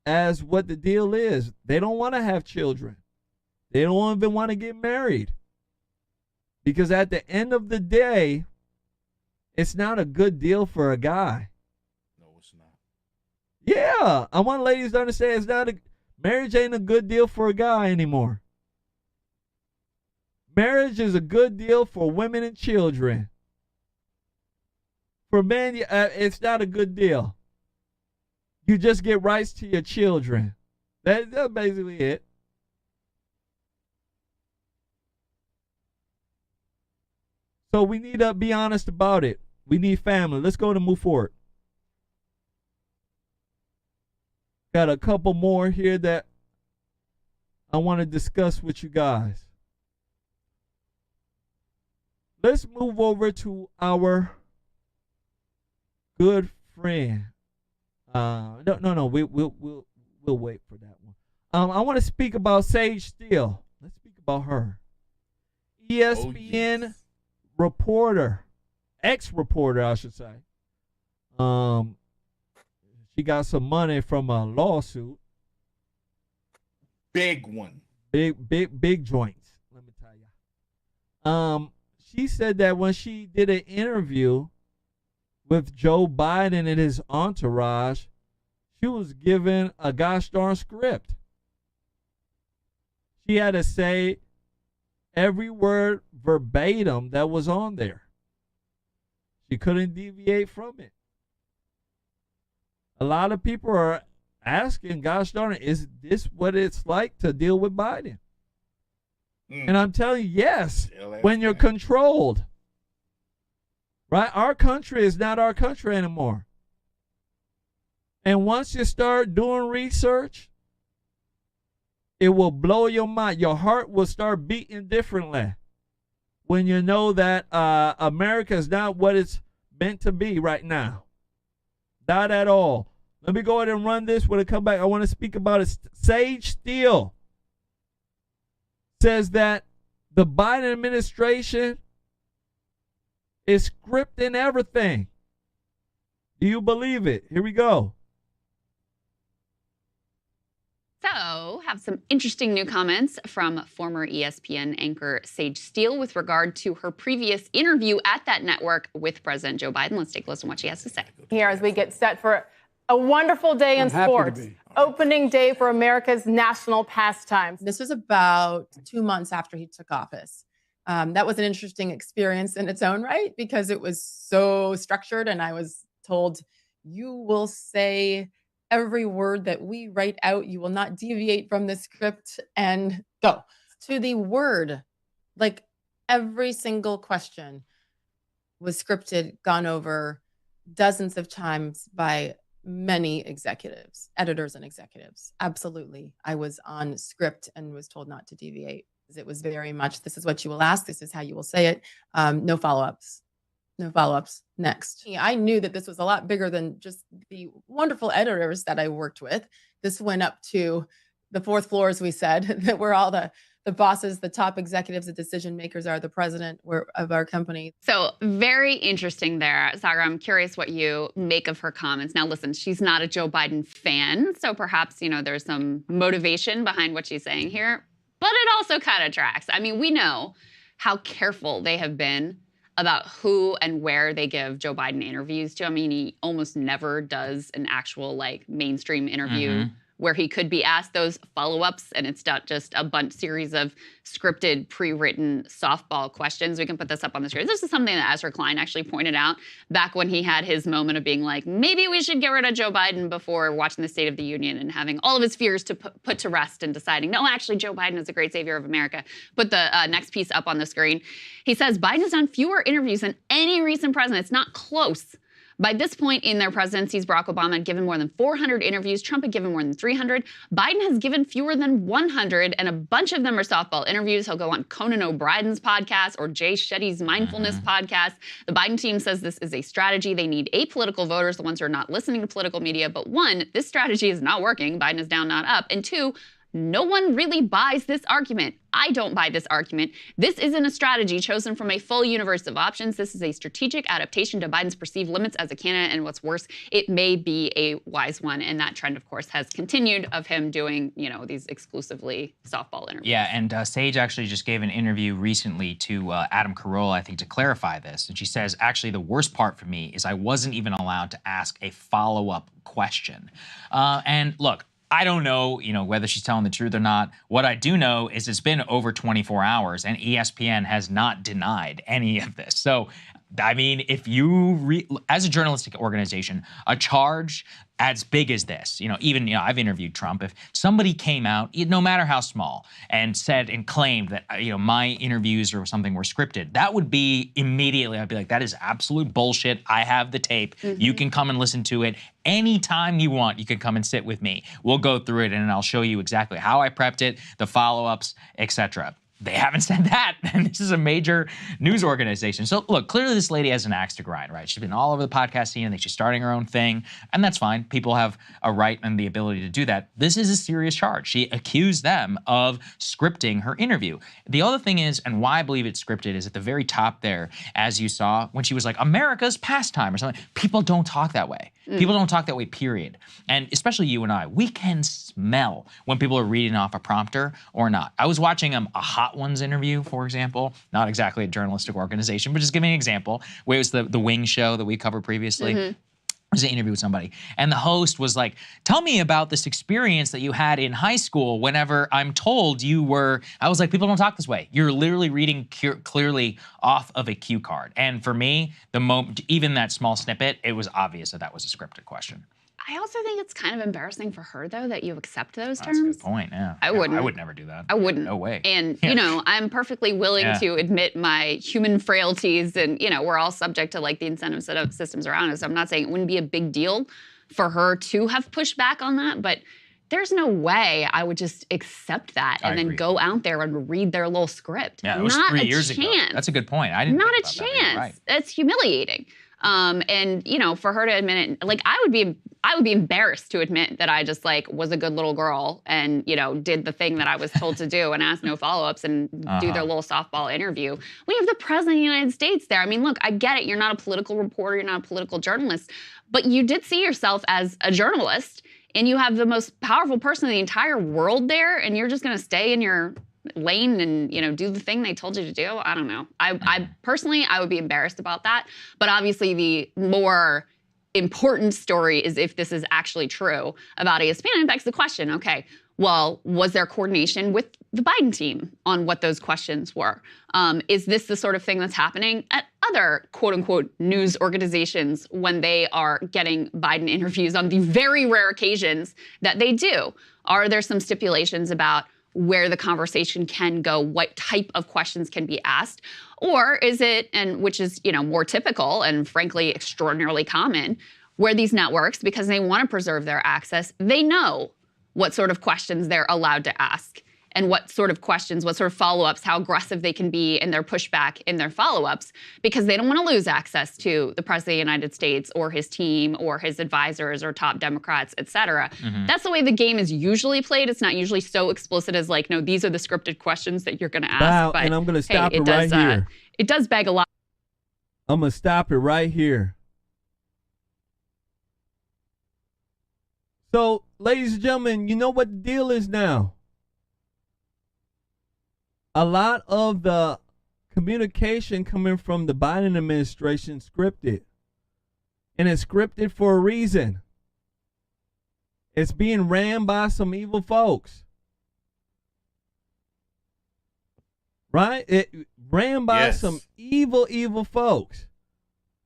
as what the deal is. They don't want to have children. They don't even want to get married. Because at the end of the day, it's not a good deal for a guy. No, it's not. Yeah, I want ladies to understand marriage ain't a good deal for a guy anymore. Marriage is a good deal for women and children. For men, it's not a good deal. You just get rights to your children. That's basically it. So we need to be honest about it. We need family. Let's go to move forward. Got a couple more here that I want to discuss with you guys. Let's move over to our good friend. No. We'll wait for that one. I want to speak about Sage Steele. Let's speak about her. ESPN reporter, ex-reporter, I should say. She got some money from a lawsuit. Big one. Big joints. Let me tell you. She said that when she did an interview with Joe Biden and his entourage, she was given a gosh darn script. She had to say every word verbatim that was on there. She couldn't deviate from it. A lot of people are asking, gosh darn it, is this what it's like to deal with Biden? And I'm telling you, yes, when you're controlled. Right? Our country is not our country anymore. And once you start doing research, it will blow your mind. Your heart will start beating differently when you know that America is not what it's meant to be right now. Not at all. Let me go ahead and run this. When I come back, I want to speak about it. Sage Steele says that the Biden administration is scripting everything. Do you believe it? Here we go. So, have some interesting new comments from former ESPN anchor Sage Steele with regard to her previous interview at that network with President Joe Biden. Let's take a listen to what she has to say. Here as we get set for a wonderful day in sports. Opening day for America's national pastimes. This was about 2 months after he took office. That was an interesting experience in its own right because it was so structured, and I was told, you will say every word that we write out. You will not deviate from the script, and go to the word. Like every single question was scripted, gone over dozens of times by many executives, editors and executives. Absolutely. I was on script and was told not to deviate. It was very much, this is what you will ask. This is how you will say it. No follow-ups. No follow-ups. Next. I knew that this was a lot bigger than just the wonderful editors that I worked with. This went up to the fourth floor, as we said, that where all the bosses, the top executives, the decision makers are, the president of our company. So very interesting there. Sagar, I'm curious what you make of her comments. Now, listen, she's not a Joe Biden fan, so perhaps, there's some motivation behind what she's saying here, but it also kind of tracks. I mean, we know how careful they have been about who and where they give Joe Biden interviews to. I mean, he almost never does an actual mainstream interview where he could be asked those follow-ups, and it's not just a series of scripted, pre-written softball questions. We can put this up on the screen. This is something that Ezra Klein actually pointed out back when he had his moment of being like, maybe we should get rid of Joe Biden before watching the State of the Union and having all of his fears to put to rest and deciding, no, actually, Joe Biden is a great savior of America. Put the next piece up on the screen. He says, Biden has done fewer interviews than any recent president. It's not close. By this point in their presidencies, Barack Obama had given more than 400 interviews. Trump had given more than 300. Biden has given fewer than 100, and a bunch of them are softball interviews. He'll go on Conan O'Brien's podcast or Jay Shetty's Mindfulness podcast. The Biden team says this is a strategy. They need apolitical voters, the ones who are not listening to political media. But one, this strategy is not working. Biden is down, not up. And two, No one really buys this argument. I don't buy this argument. This isn't a strategy chosen from a full universe of options. This is a strategic adaptation to Biden's perceived limits as a candidate, and what's worse, it may be a wise one. And that trend, of course, has continued of him doing, these exclusively softball interviews. Yeah, and Sage actually just gave an interview recently to Adam Carolla, I think, to clarify this. And she says, actually, the worst part for me is I wasn't even allowed to ask a follow-up question. And look, I don't know, whether she's telling the truth or not. What I do know is it's been over 24 hours, and ESPN has not denied any of this. So, I mean, if you, as a journalistic organization, a charge as big as this, even, I've interviewed Trump. If somebody came out, no matter how small, and said and claimed that, my interviews or something were scripted, that would be immediately, I'd be like, that is absolute bullshit. I have the tape. You can come and listen to it anytime you want. You can come and sit with me. We'll go through it and I'll show you exactly how I prepped it, the follow-ups, etc. They haven't said that, and this is a major news organization. So look, clearly this lady has an axe to grind, right? She's been all over the podcast scene. I think she's starting her own thing, and that's fine. People have a right and the ability to do that. This is a serious charge. She accused them of scripting her interview. The other thing is, and why I believe it's scripted, is at the very top there, as you saw, when she was like, America's pastime or something. People don't talk that way. People don't talk that way, period. And especially you and I, we can smell when people are reading off a prompter or not. I was watching a Hot Ones interview, for example, not exactly a journalistic organization, but just giving an example, where it was the Wings show that we covered previously. It was an interview with somebody, and the host was like, tell me about this experience that you had in high school whenever I'm told you were, I was like, people don't talk this way. You're literally reading clearly off of a cue card. And for me, the moment, even that small snippet, it was obvious that that was a scripted question. I also think it's kind of embarrassing for her, though, that you accept those terms. That's a good point, yeah. I wouldn't. I would never do that. I wouldn't. No way. And, I'm perfectly willing to admit my human frailties, and, we're all subject to, the incentive systems around us. I'm not saying it wouldn't be a big deal for her to have pushed back on that, but there's no way I would just accept that and then go out there and read their little script. Yeah, it was not 3 a years chance. ago. That's a good point. I didn't Not think a about that. chance. Right. That's humiliating. And for her to admit it, I would be embarrassed to admit that I just was a good little girl and, did the thing that I was told to do and asked no follow-ups and do their little softball interview. We have the president of the United States there. I mean, look, I get it. You're not a political reporter. You're not a political journalist, but you did see yourself as a journalist, and you have the most powerful person in the entire world there, and you're just going to stay in your lane and do the thing they told you to do. I don't know. I personally, I would be embarrassed about that. But obviously, the more important story is if this is actually true about ESPN. It begs the question: okay, well, was there coordination with the Biden team on what those questions were? Is this the sort of thing that's happening at other quote unquote news organizations when they are getting Biden interviews on the very rare occasions that they do? Are there some stipulations about where the conversation can go, what type of questions can be asked? Or is it, and which is, more typical and frankly extraordinarily common, where these networks, because they want to preserve their access, they know what sort of questions they're allowed to ask and what sort of questions, what sort of follow-ups, how aggressive they can be in their pushback in their follow-ups, because they don't want to lose access to the President of the United States or his team or his advisors or top Democrats, et cetera. That's the way the game is usually played. It's not usually so explicit as no, these are the scripted questions that you're going to ask. Wow, but and I'm going to stop it does, right here. It does beg a lot. I'm going to stop it right here. So, ladies and gentlemen, you know what the deal is now. A lot of the communication coming from the Biden administration scripted. And it's scripted for a reason. It's being ran by some evil folks. Right? It ran by some evil folks.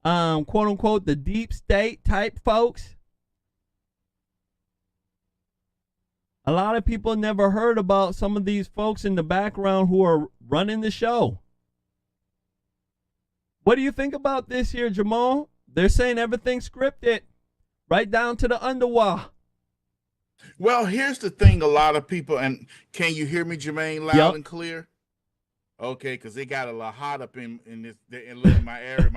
Quote unquote, the deep state type folks. A lot of people never heard about some of these folks in the background who are running the show. What do you think about this here, Jamal? They're saying everything's scripted, right down to the underwear. Well, here's the thing. A lot of people, and can you hear me, Jermain, loud and clear? Okay, because they got a lot hot up in this in my area,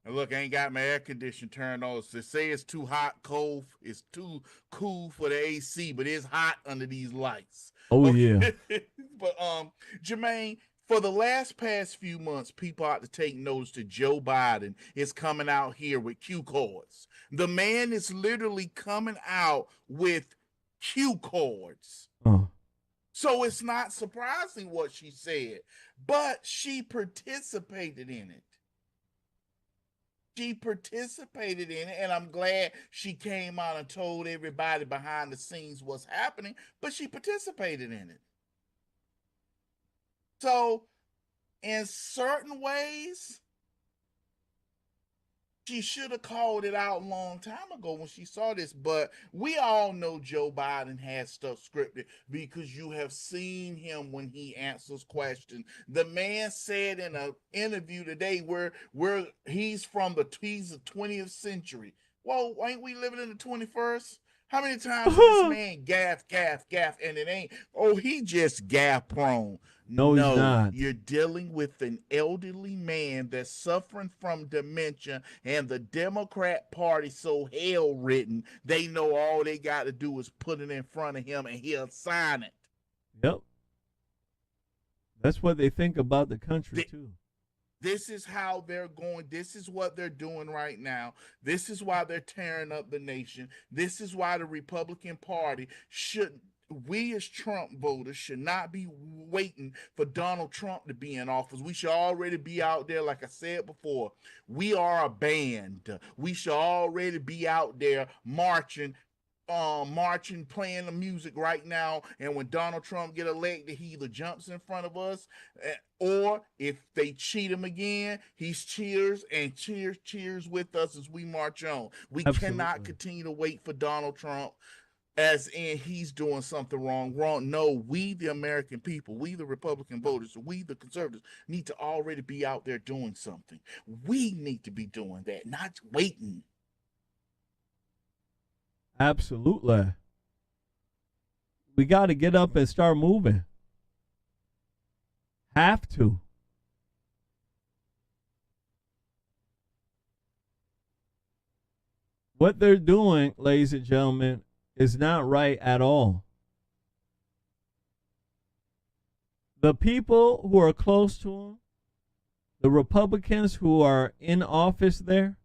a Look, I ain't got my air conditioner turned on. So they say it's too hot, cold. It's too cool for the AC, but it's hot under these lights. Oh, yeah. But Jermaine, for the past few months, people ought to take notice that Joe Biden is coming out here with cue cards. The man is literally coming out with cue cards. So it's not surprising what she said, but she participated in it. She participated in it, and I'm glad she came out and told everybody behind the scenes what's happening, but she participated in it. So, in certain ways, she should have called it out a long time ago when she saw this, but we all know Joe Biden has stuff scripted because you have seen him when he answers questions. The man said in an interview today where he's the 20th century. Well, ain't we living in the 21st? How many times this man gaff, and it ain't, he just gaff prone. No, he's not. You're dealing with an elderly man that's suffering from dementia, and the Democrat Party so hell-ridden, they know all they got to do is put it in front of him, and he'll sign it. Yep. That's what they think about the country, too. This is how they're going. This is what they're doing right now. This is why they're tearing up the nation. This is why the Republican Party we as Trump voters should not be waiting for Donald Trump to be in office. We should already be out there. Like I said before, we are a band. We should already be out there marching, playing the music right now. And when Donald Trump get elected, he either jumps in front of us, or if they cheat him again, he cheers with us as we march on. We cannot continue to wait for Donald Trump as in he's doing something wrong. No, we the American people, we the Republican voters, we the conservatives need to already be out there doing something. We need to be doing that, not waiting. Absolutely. We got to get up and start moving. Have to. What they're doing, ladies and gentlemen, is not right at all. The people who are close to him, the Republicans who are in office there,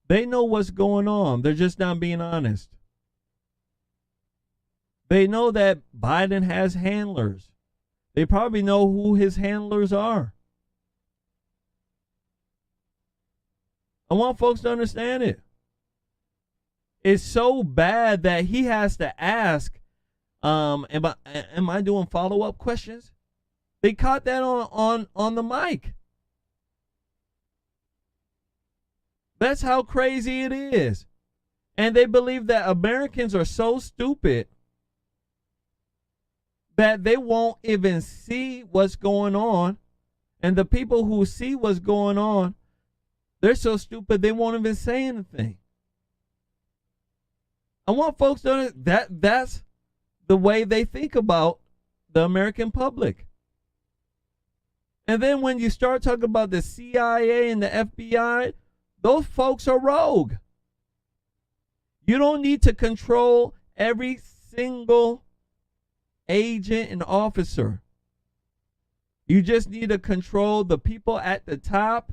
they know what's going on. They're just not being honest. They know that Biden has handlers. They probably know who his handlers are. I want folks to understand it. It's so bad that he has to ask, am I doing follow-up questions? They caught that on the mic. That's how crazy it is. And they believe that Americans are so stupid that they won't even see what's going on. And the people who see what's going on, they're so stupid they won't even say anything. I want folks to know that's the way they think about the American public. And then when you start talking about the CIA and the FBI, those folks are rogue. You don't need to control every single agent and officer. You just need to control the people at the top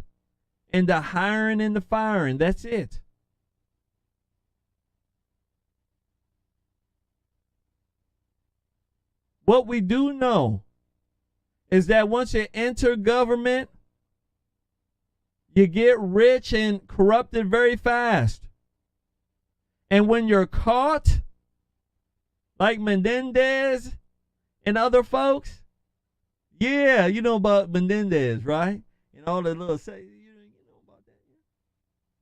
and the hiring and the firing. That's it. What we do know is that once you enter government, you get rich and corrupted very fast. And when you're caught, like Menendez and other folks, yeah, you know about Menendez, right? And all the little say, you know about that.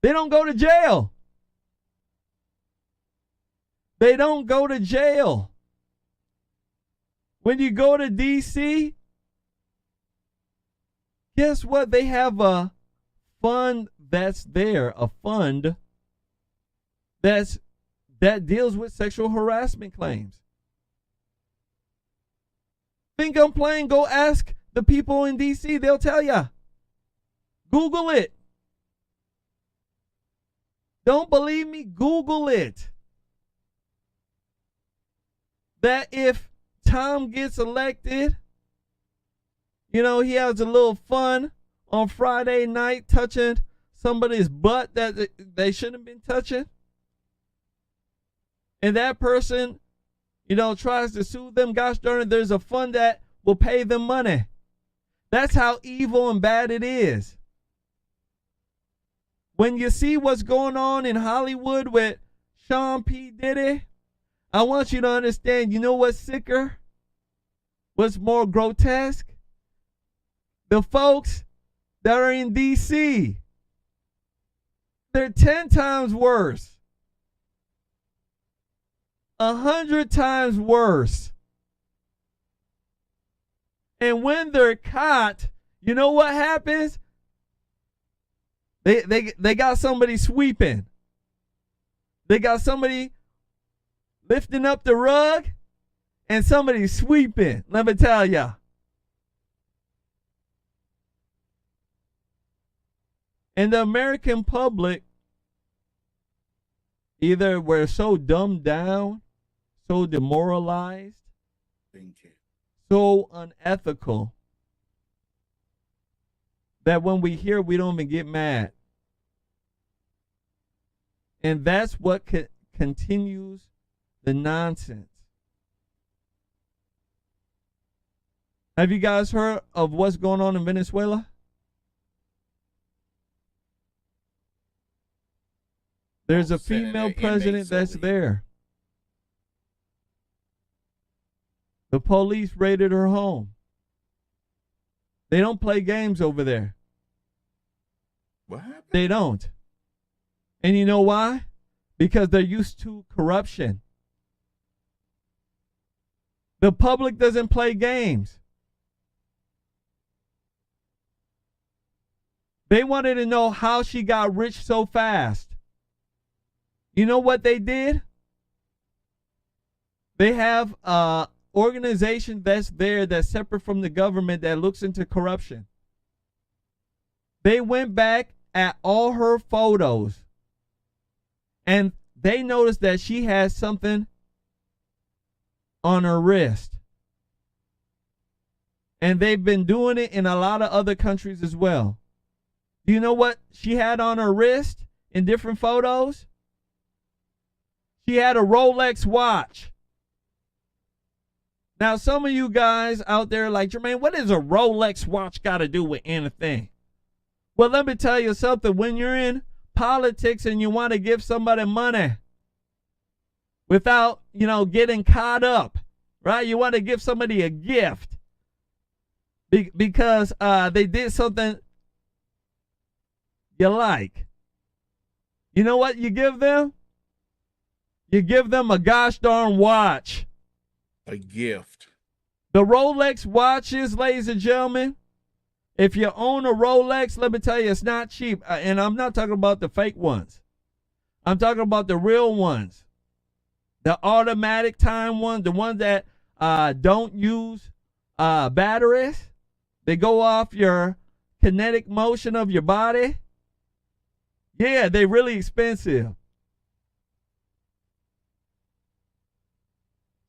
They don't go to jail. They don't go to jail. When you go to D.C., guess what? They have a fund that's there, a fund that deals with sexual harassment claims. Think I'm playing? Go ask the people in D.C. They'll tell you. Google it. Don't believe me? Google it. That if Tom gets elected, he has a little fun on Friday night touching somebody's butt that they shouldn't have been touching. And that person, tries to sue them. Gosh darn it, there's a fund that will pay them money. That's how evil and bad it is. When you see what's going on in Hollywood with Sean P. Diddy, I want you to understand, you know what's sicker? What's more grotesque? The folks that are in D.C., they're 10 times worse. 100 times worse. And when they're caught, you know what happens? They got somebody sweeping. They got somebody lifting up the rug and somebody sweeping. Let me tell ya. And the American public, either we're so dumbed down, so demoralized, so unethical, that when we hear, we don't even get mad. And that's what continues the nonsense. Have you guys heard of what's going on in Venezuela? There's a female president that's there. The police raided her home. They don't play games over there. What happened? They don't. And you know why? Because they're used to corruption. The public doesn't play games. They wanted to know how she got rich so fast. You know what they did? They have an organization that's there that's separate from the government that looks into corruption. They went back at all her photos and they noticed that she has something on her wrist. And they've been doing it in a lot of other countries as well. Do you know what she had on her wrist in different photos? She had a Rolex watch. Now, some of you guys out there like, Jermain, what does a Rolex watch got to do with anything? Well, let me tell you something. When you're in politics and you want to give somebody money without, getting caught up, right? You want to give somebody a gift because they did something you like. You know what you give them? You give them a gosh darn watch. A gift. The Rolex watches, ladies and gentlemen, if you own a Rolex, let me tell you, it's not cheap. And I'm not talking about the fake ones. I'm talking about the real ones. The automatic time ones, the ones that don't use batteries. They go off your kinetic motion of your body. Yeah, they're really expensive.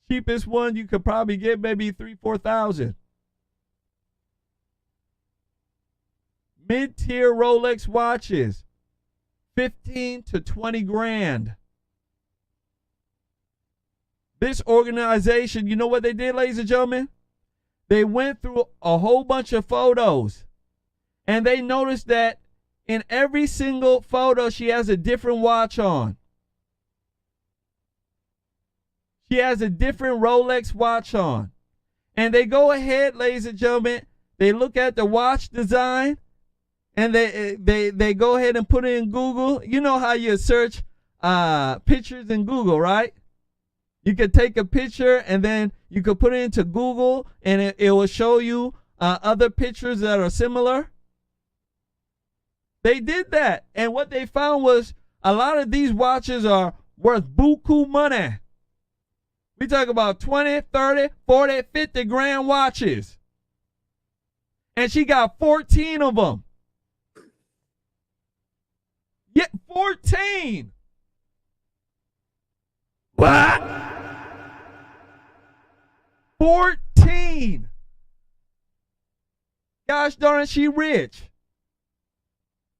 Cheapest one you could probably get maybe $3,000-$4,000. Mid-tier Rolex watches, $15,000 to $20,000. This organization, you know what they did, ladies and gentlemen? They went through a whole bunch of photos, and they noticed that in every single photo, she has a different watch on. She has a different Rolex watch on. And they go ahead, ladies and gentlemen, they look at the watch design, and they go ahead and put it in Google. You know how you search pictures in Google, right? You could take a picture, and then you could put it into Google, and it will show you other pictures that are similar. They did that, and what they found was a lot of these watches are worth buku money. We talk about 20, 30, 40, 50 grand watches. And she got 14 of them. Yeah, 14. What? 14. Gosh darn it, she rich.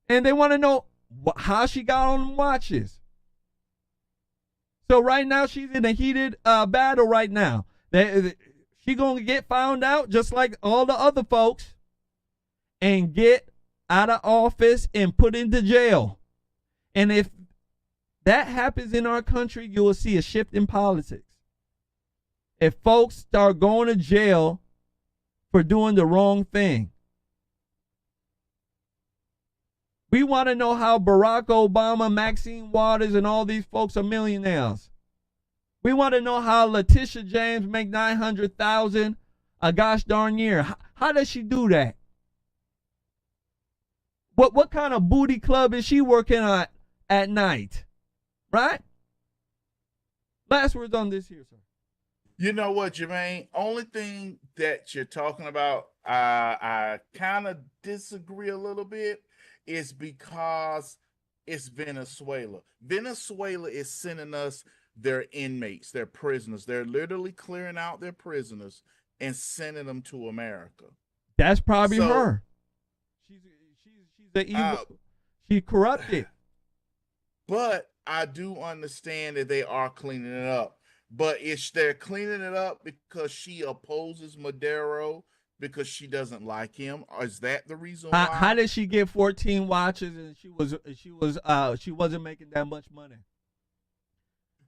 And they want to know how she got on them watches. So right now, she's in a heated battle right now. She going to get found out just like all the other folks and get out of office and put into jail. And if that happens in our country, you will see a shift in politics. If folks start going to jail for doing the wrong thing. We want to know how Barack Obama, Maxine Waters, and all these folks are millionaires. We want to know how Letitia James make $900,000 a gosh darn year. How does she do that? What kind of booty club is she working at night? Right? Last words on this here, sir. You know what, Jermain? Only thing that you're talking about, I kind of disagree a little bit, is because it's Venezuela. Venezuela is sending us their inmates, their prisoners. They're literally clearing out their prisoners and sending them to America. That's probably her. She's the evil. She corrupted. But I do understand that they are cleaning it up. But they're cleaning it up because she opposes Maduro, because she doesn't like him? Or is that the reason why? How did she get 14 watches and she wasn't making that much money?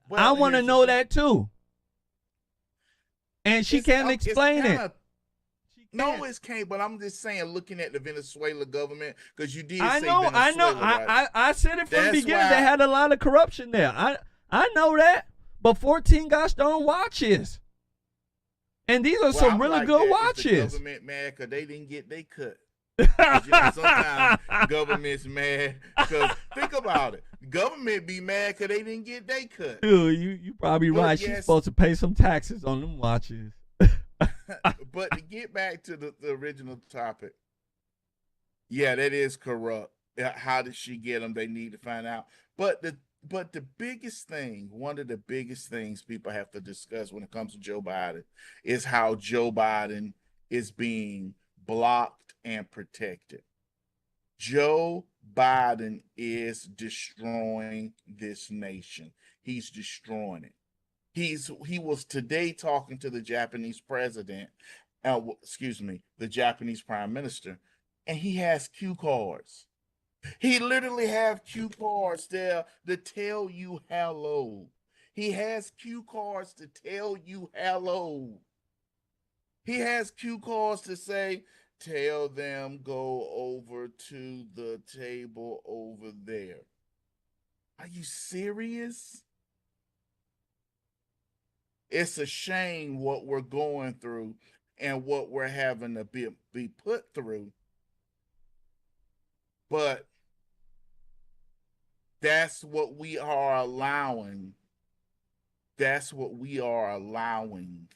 Well, I want to know that too. And she can't explain it. No, it can't. But I'm just saying, looking at the Venezuela government, because you did. I say know. Venezuela, right? I said it from the beginning. They had a lot of corruption there. I know that. But 14 gosh darn watches. And these are some really good watches. The government mad because they didn't get their cut. Sometimes government's mad because think about it. Government be mad because they didn't get their cut. Dude, you probably right. She's supposed to pay some taxes on them watches. But to get back to the original topic, yeah, that is corrupt. How did she get them? They need to find out. But the biggest thing, one of the biggest things people have to discuss when it comes to Joe Biden is how Joe Biden is being blocked and protected. Joe Biden is destroying this nation. He's destroying it. He was today talking to the Japanese president, the Japanese prime minister, and he has cue cards. He literally have cue cards there to tell you hello. He has cue cards to tell you hello. He has cue cards to say, tell them go over to the table over there. Are you serious? It's a shame what we're going through and what we're having to be put through. But that's what we are allowing. That's what we are allowing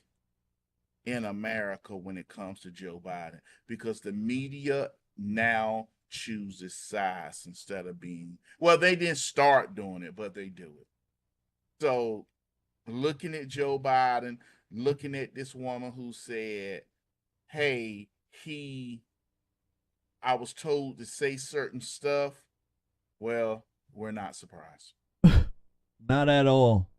in America when it comes to Joe Biden, because the media now chooses sides instead of being, well, they didn't start doing it, but they do it. So looking at Joe Biden, looking at this woman who said, hey, I was told to say certain stuff. Well, we're not surprised. Not at all.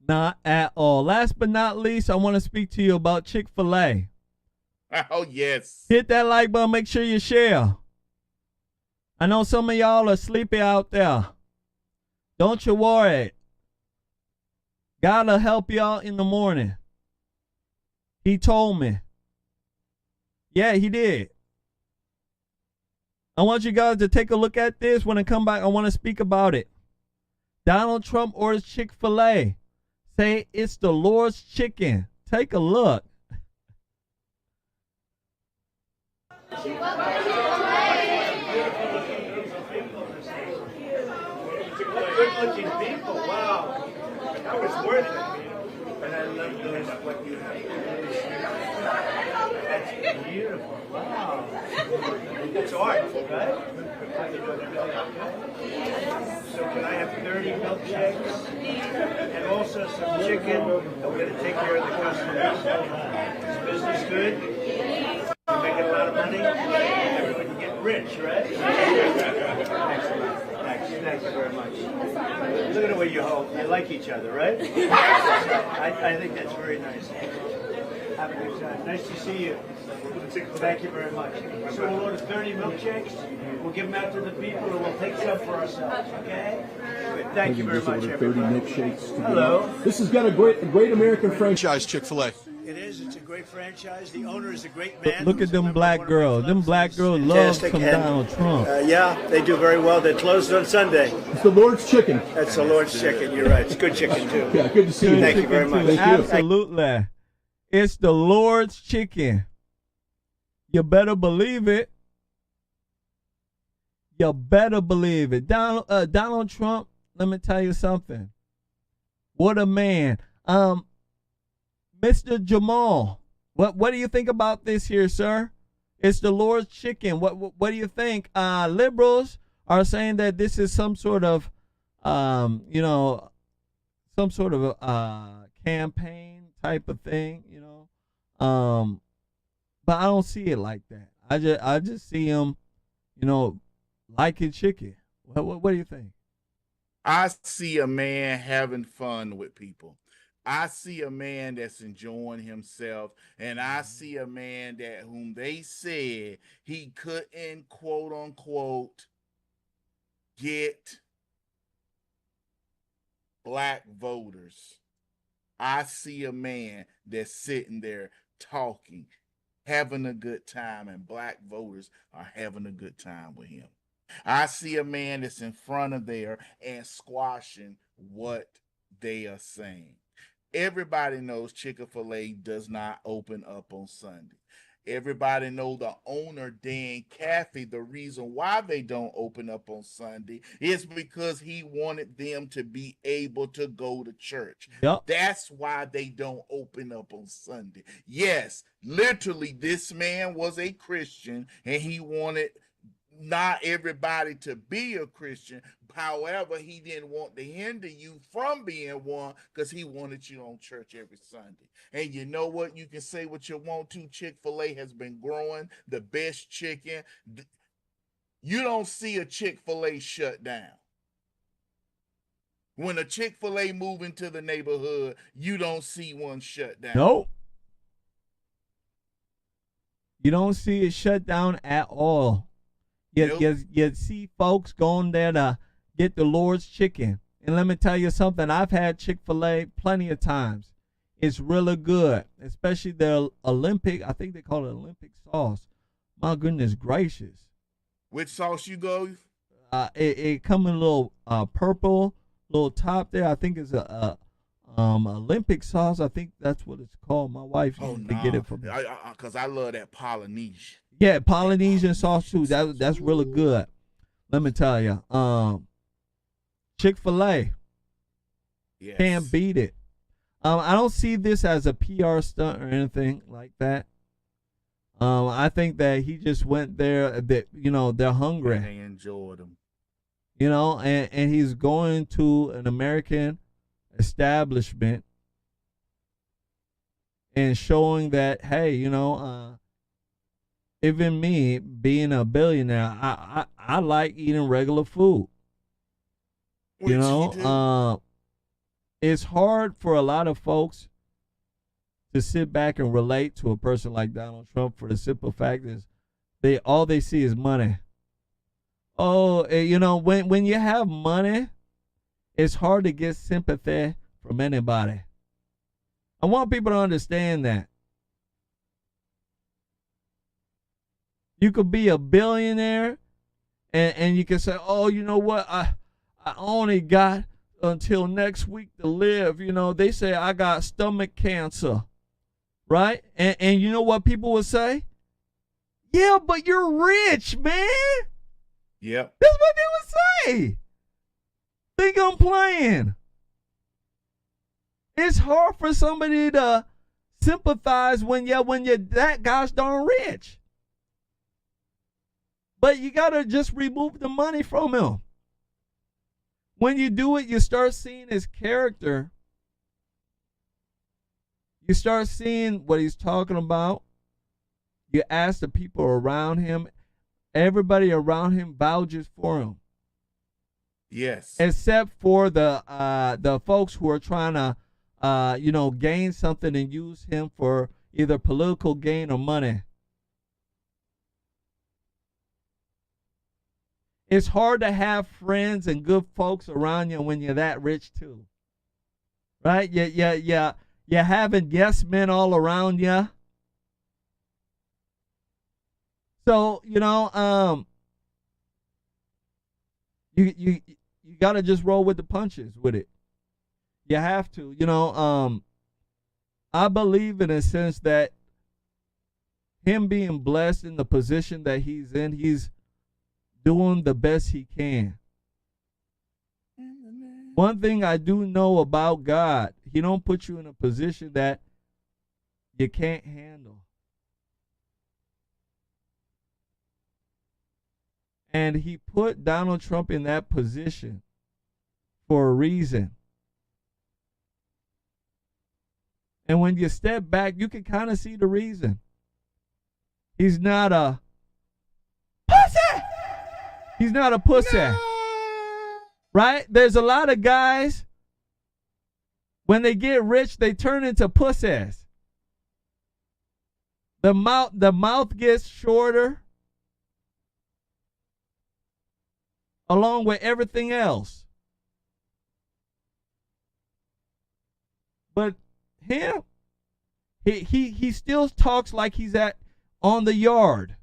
Not at all. Last but not least, I want to speak to you about Chick-fil-A. Oh, yes. Hit that like button. Make sure you share. I know some of y'all are sleepy out there. Don't you worry. God'll help y'all in the morning. He told me. Yeah, he did. I want you guys to take a look at this. When I come back, I want to speak about it. Donald Trump orders Chick-fil-A. Say it's the Lord's chicken. Take a look. Good looking people, wow. That was worth it. And I love doing what you have. That's beautiful. Wow. It's art, right? So can I have 30 milkshakes and also some chicken? And we're going to take care of the customers. Is business good? You're making a lot of money? Everyone can get rich, right? Excellent. Thank you very much. Look at the way you hold. You like each other, right? I think that's very nice. Have a good time. Nice to see you. Thank you very much. So we'll order 30 milkshakes. We'll give them out to the people, and we'll take some for ourselves. Okay? Good. Thank you very much, everybody. 30 milkshakes. Hello. This has got a great American franchise, Chick-fil-A. It is. It's a great franchise. The owner is a great man. Look at them black girls. Them black girls love some Donald Trump. Yeah, they do very well. They're closed on Sunday. It's the Lord's chicken. That's the Lord's chicken. You're right. It's good chicken, too. Yeah, good to see you. Thank you very much. Absolutely. It's the Lord's chicken. You better believe it. You better believe it. Donald Trump, let me tell you something. What a man. Mr. Jamal, what do you think about this here, sir? It's the Lord's chicken. What do you think? Liberals are saying that this is some sort of, campaign type of thing, but I don't see it like that. I just see him, liking chicken. What do you think? I see a man having fun with people. I see a man that's enjoying himself, and I see a man that whom they said he couldn't, quote unquote, get black voters. I see a man that's sitting there talking, having a good time, and black voters are having a good time with him. I see a man that's in front of there and squashing what they are saying. Everybody knows Chick-fil-A does not open up on Sunday. Everybody know the owner, Dan Caffey, the reason why they don't open up on Sunday is because he wanted them to be able to go to church. Yep. That's why they don't open up on Sunday. Yes, literally, this man was a Christian, and he wanted not everybody to be a Christian. However, he didn't want to hinder you from being one because he wanted you on church every Sunday. And you know what? You can say what you want to. Chick-fil-A has been growing the best chicken. You don't see a Chick-fil-A shut down. When a Chick-fil-A move into the neighborhood, you don't see one shut down. Nope. You don't see it shut down at all. You see folks going there to get the Lord's chicken. And let me tell you something. I've had Chick-fil-A plenty of times. It's really good, especially the Olympic. I think they call it Olympic sauce. My goodness gracious. Which sauce you go? It come in a little purple, little top there. I think it's a Olympic sauce. I think that's what it's called. My wife used to get it from me. Because I love that Polynesian. Yeah, Polynesian sauce too. That's really good. Let me tell you. Chick-fil-A. Yes. Can't beat it. I don't see this as a PR stunt or anything like that. I think that he just went there that they're hungry. And they enjoyed him. And he's going to an American establishment and showing that, hey, even me being a billionaire, I like eating regular food. It's hard for a lot of folks to sit back and relate to a person like Donald Trump for the simple fact is all they see is money. Oh, when you have money, it's hard to get sympathy from anybody. I want people to understand that. You could be a billionaire and you can say, oh, you know what? I only got until next week to live. They say I got stomach cancer, right? And you know what people would say? Yeah, but you're rich, man. Yep. That's what they would say. Think I'm playing. It's hard for somebody to sympathize when you're that gosh darn rich. But you got to just remove the money from him. When you do it, you start seeing his character. You start seeing what he's talking about. You ask the people around him. Everybody around him vouches for him. Yes. Except for the folks who are trying to, gain something and use him for either political gain or money. It's hard to have friends and good folks around you when you're that rich too. Right? You're having yes men all around you. So, you got to just roll with the punches with it. You have to. I believe in a sense that him being blessed in the position that he's in, he's doing the best he can. One thing I do know about God, he don't put you in a position that you can't handle. And he put Donald Trump in that position for a reason. And when you step back, you can kind of see the reason. He's not a pussy. He's not a pussy. No. Right? There's a lot of guys, when they get rich, they turn into pussies. The mouth gets shorter, along with everything else. But him, he still talks like he's on the yard.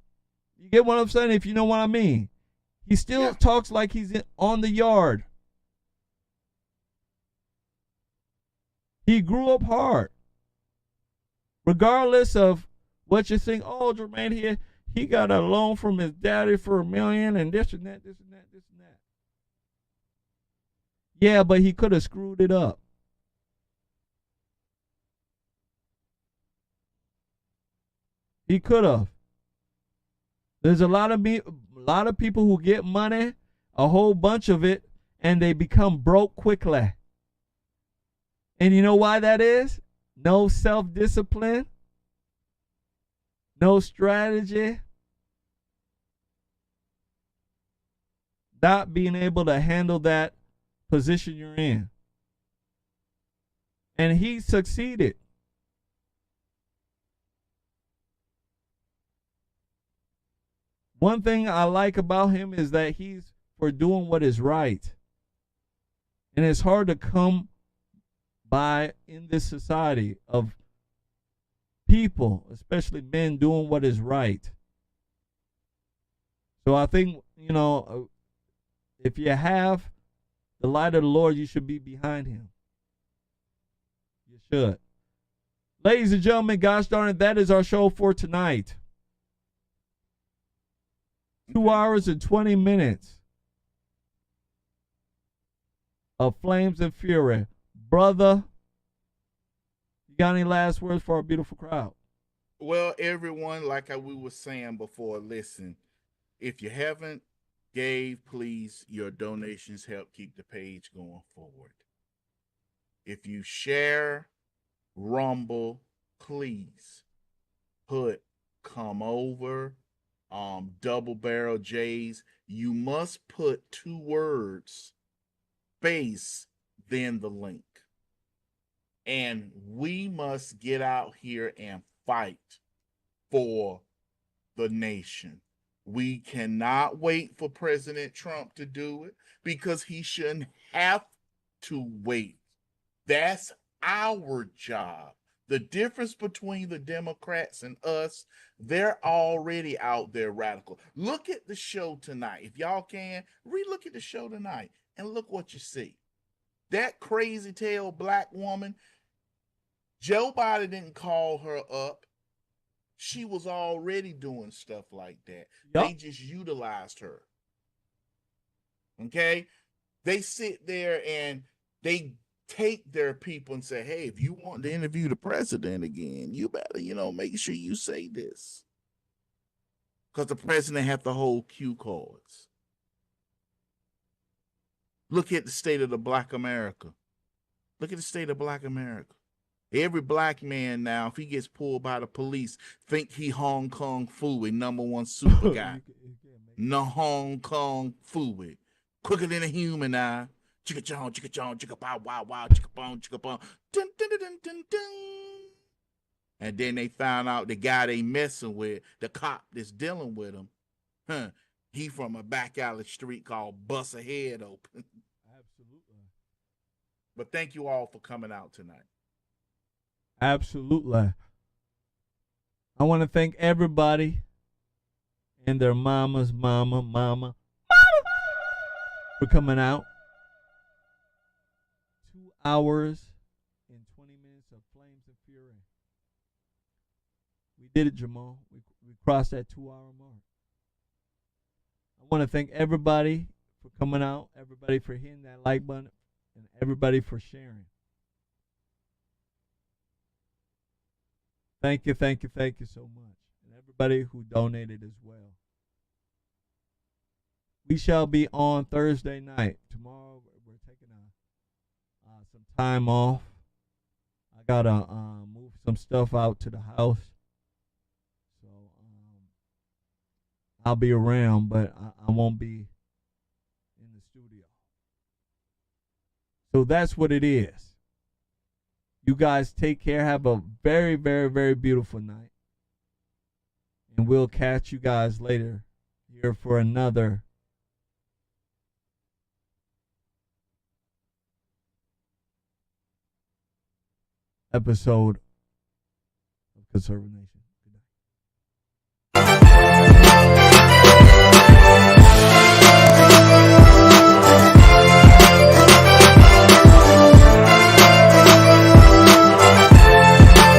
You get what I'm saying? If you know what I mean. He still talks like he's on the yard. He grew up hard. Regardless of what you think, oh, Jermain, he got a loan from his daddy for $1 million and this and that. Yeah, but he could have screwed it up. He could have. There's a lot of people who get money, a whole bunch of it, and they become broke quickly. And you know why that is? No self-discipline, no strategy, not being able to handle that position you're in. And he succeeded. One thing I like about him is that he's for doing what is right. And it's hard to come by in this society of people, especially men, doing what is right. So I think, if you have the light of the Lord, you should be behind him. You should. Ladies and gentlemen, gosh darn it, that is our show for tonight. 2 hours and 20 minutes of flames and fury. Brother, you got any last words for our beautiful crowd? Well, everyone, like we were saying before, listen, if you haven't gave, please, your donations help keep the page going forward. If you share, Rumble, please put come over, double barrel J's. You must put 2 words, space, then the link. And we must get out here and fight for the nation. We cannot wait for President Trump to do it because he shouldn't have to wait. That's our job. The difference between the Democrats and us, they're already out there radical. Look at the show tonight. If y'all can, re-look at the show tonight and look what you see. That crazy tail black woman, Joe Biden didn't call her up. She was already doing stuff like that. Yep. They just utilized her. Okay? They sit there and they take their people and say, hey, if you want to interview the president again, you better, make sure you say this. Because the president have to hold cue cards. Look at the state of the Black America. Look at the state of Black America. Every black man now, if he gets pulled by the police, think he Hong Kong Fooey, #1 super guy. No Hong Kong Fooey. Quicker than a human eye. Chicka chong, chicka pow, wow, wow, chicka bong, dun, dun, dun, dun, dun, dun. And then they found out the guy they messing with, the cop that's dealing with him, he from a back alley street called Bust a Head Open. Absolutely. But thank you all for coming out tonight. Absolutely. I want to thank everybody and their mama for coming out. 2 hours and 20 minutes of Flames and Fury. We did it, Jamal. We crossed that 2-hour mark. I want to thank everybody for coming out, everybody for hitting that like button, and everybody for sharing. Thank you so much. And everybody who donated as well. We shall be on Thursday night. Tomorrow we're taking some time off. I got to move some stuff out to the house. So I'll be around, but I won't be in the studio. So that's what it is. You guys take care. Have a very, very, very beautiful night. And we'll catch you guys later here for another episode of Conservative Nation.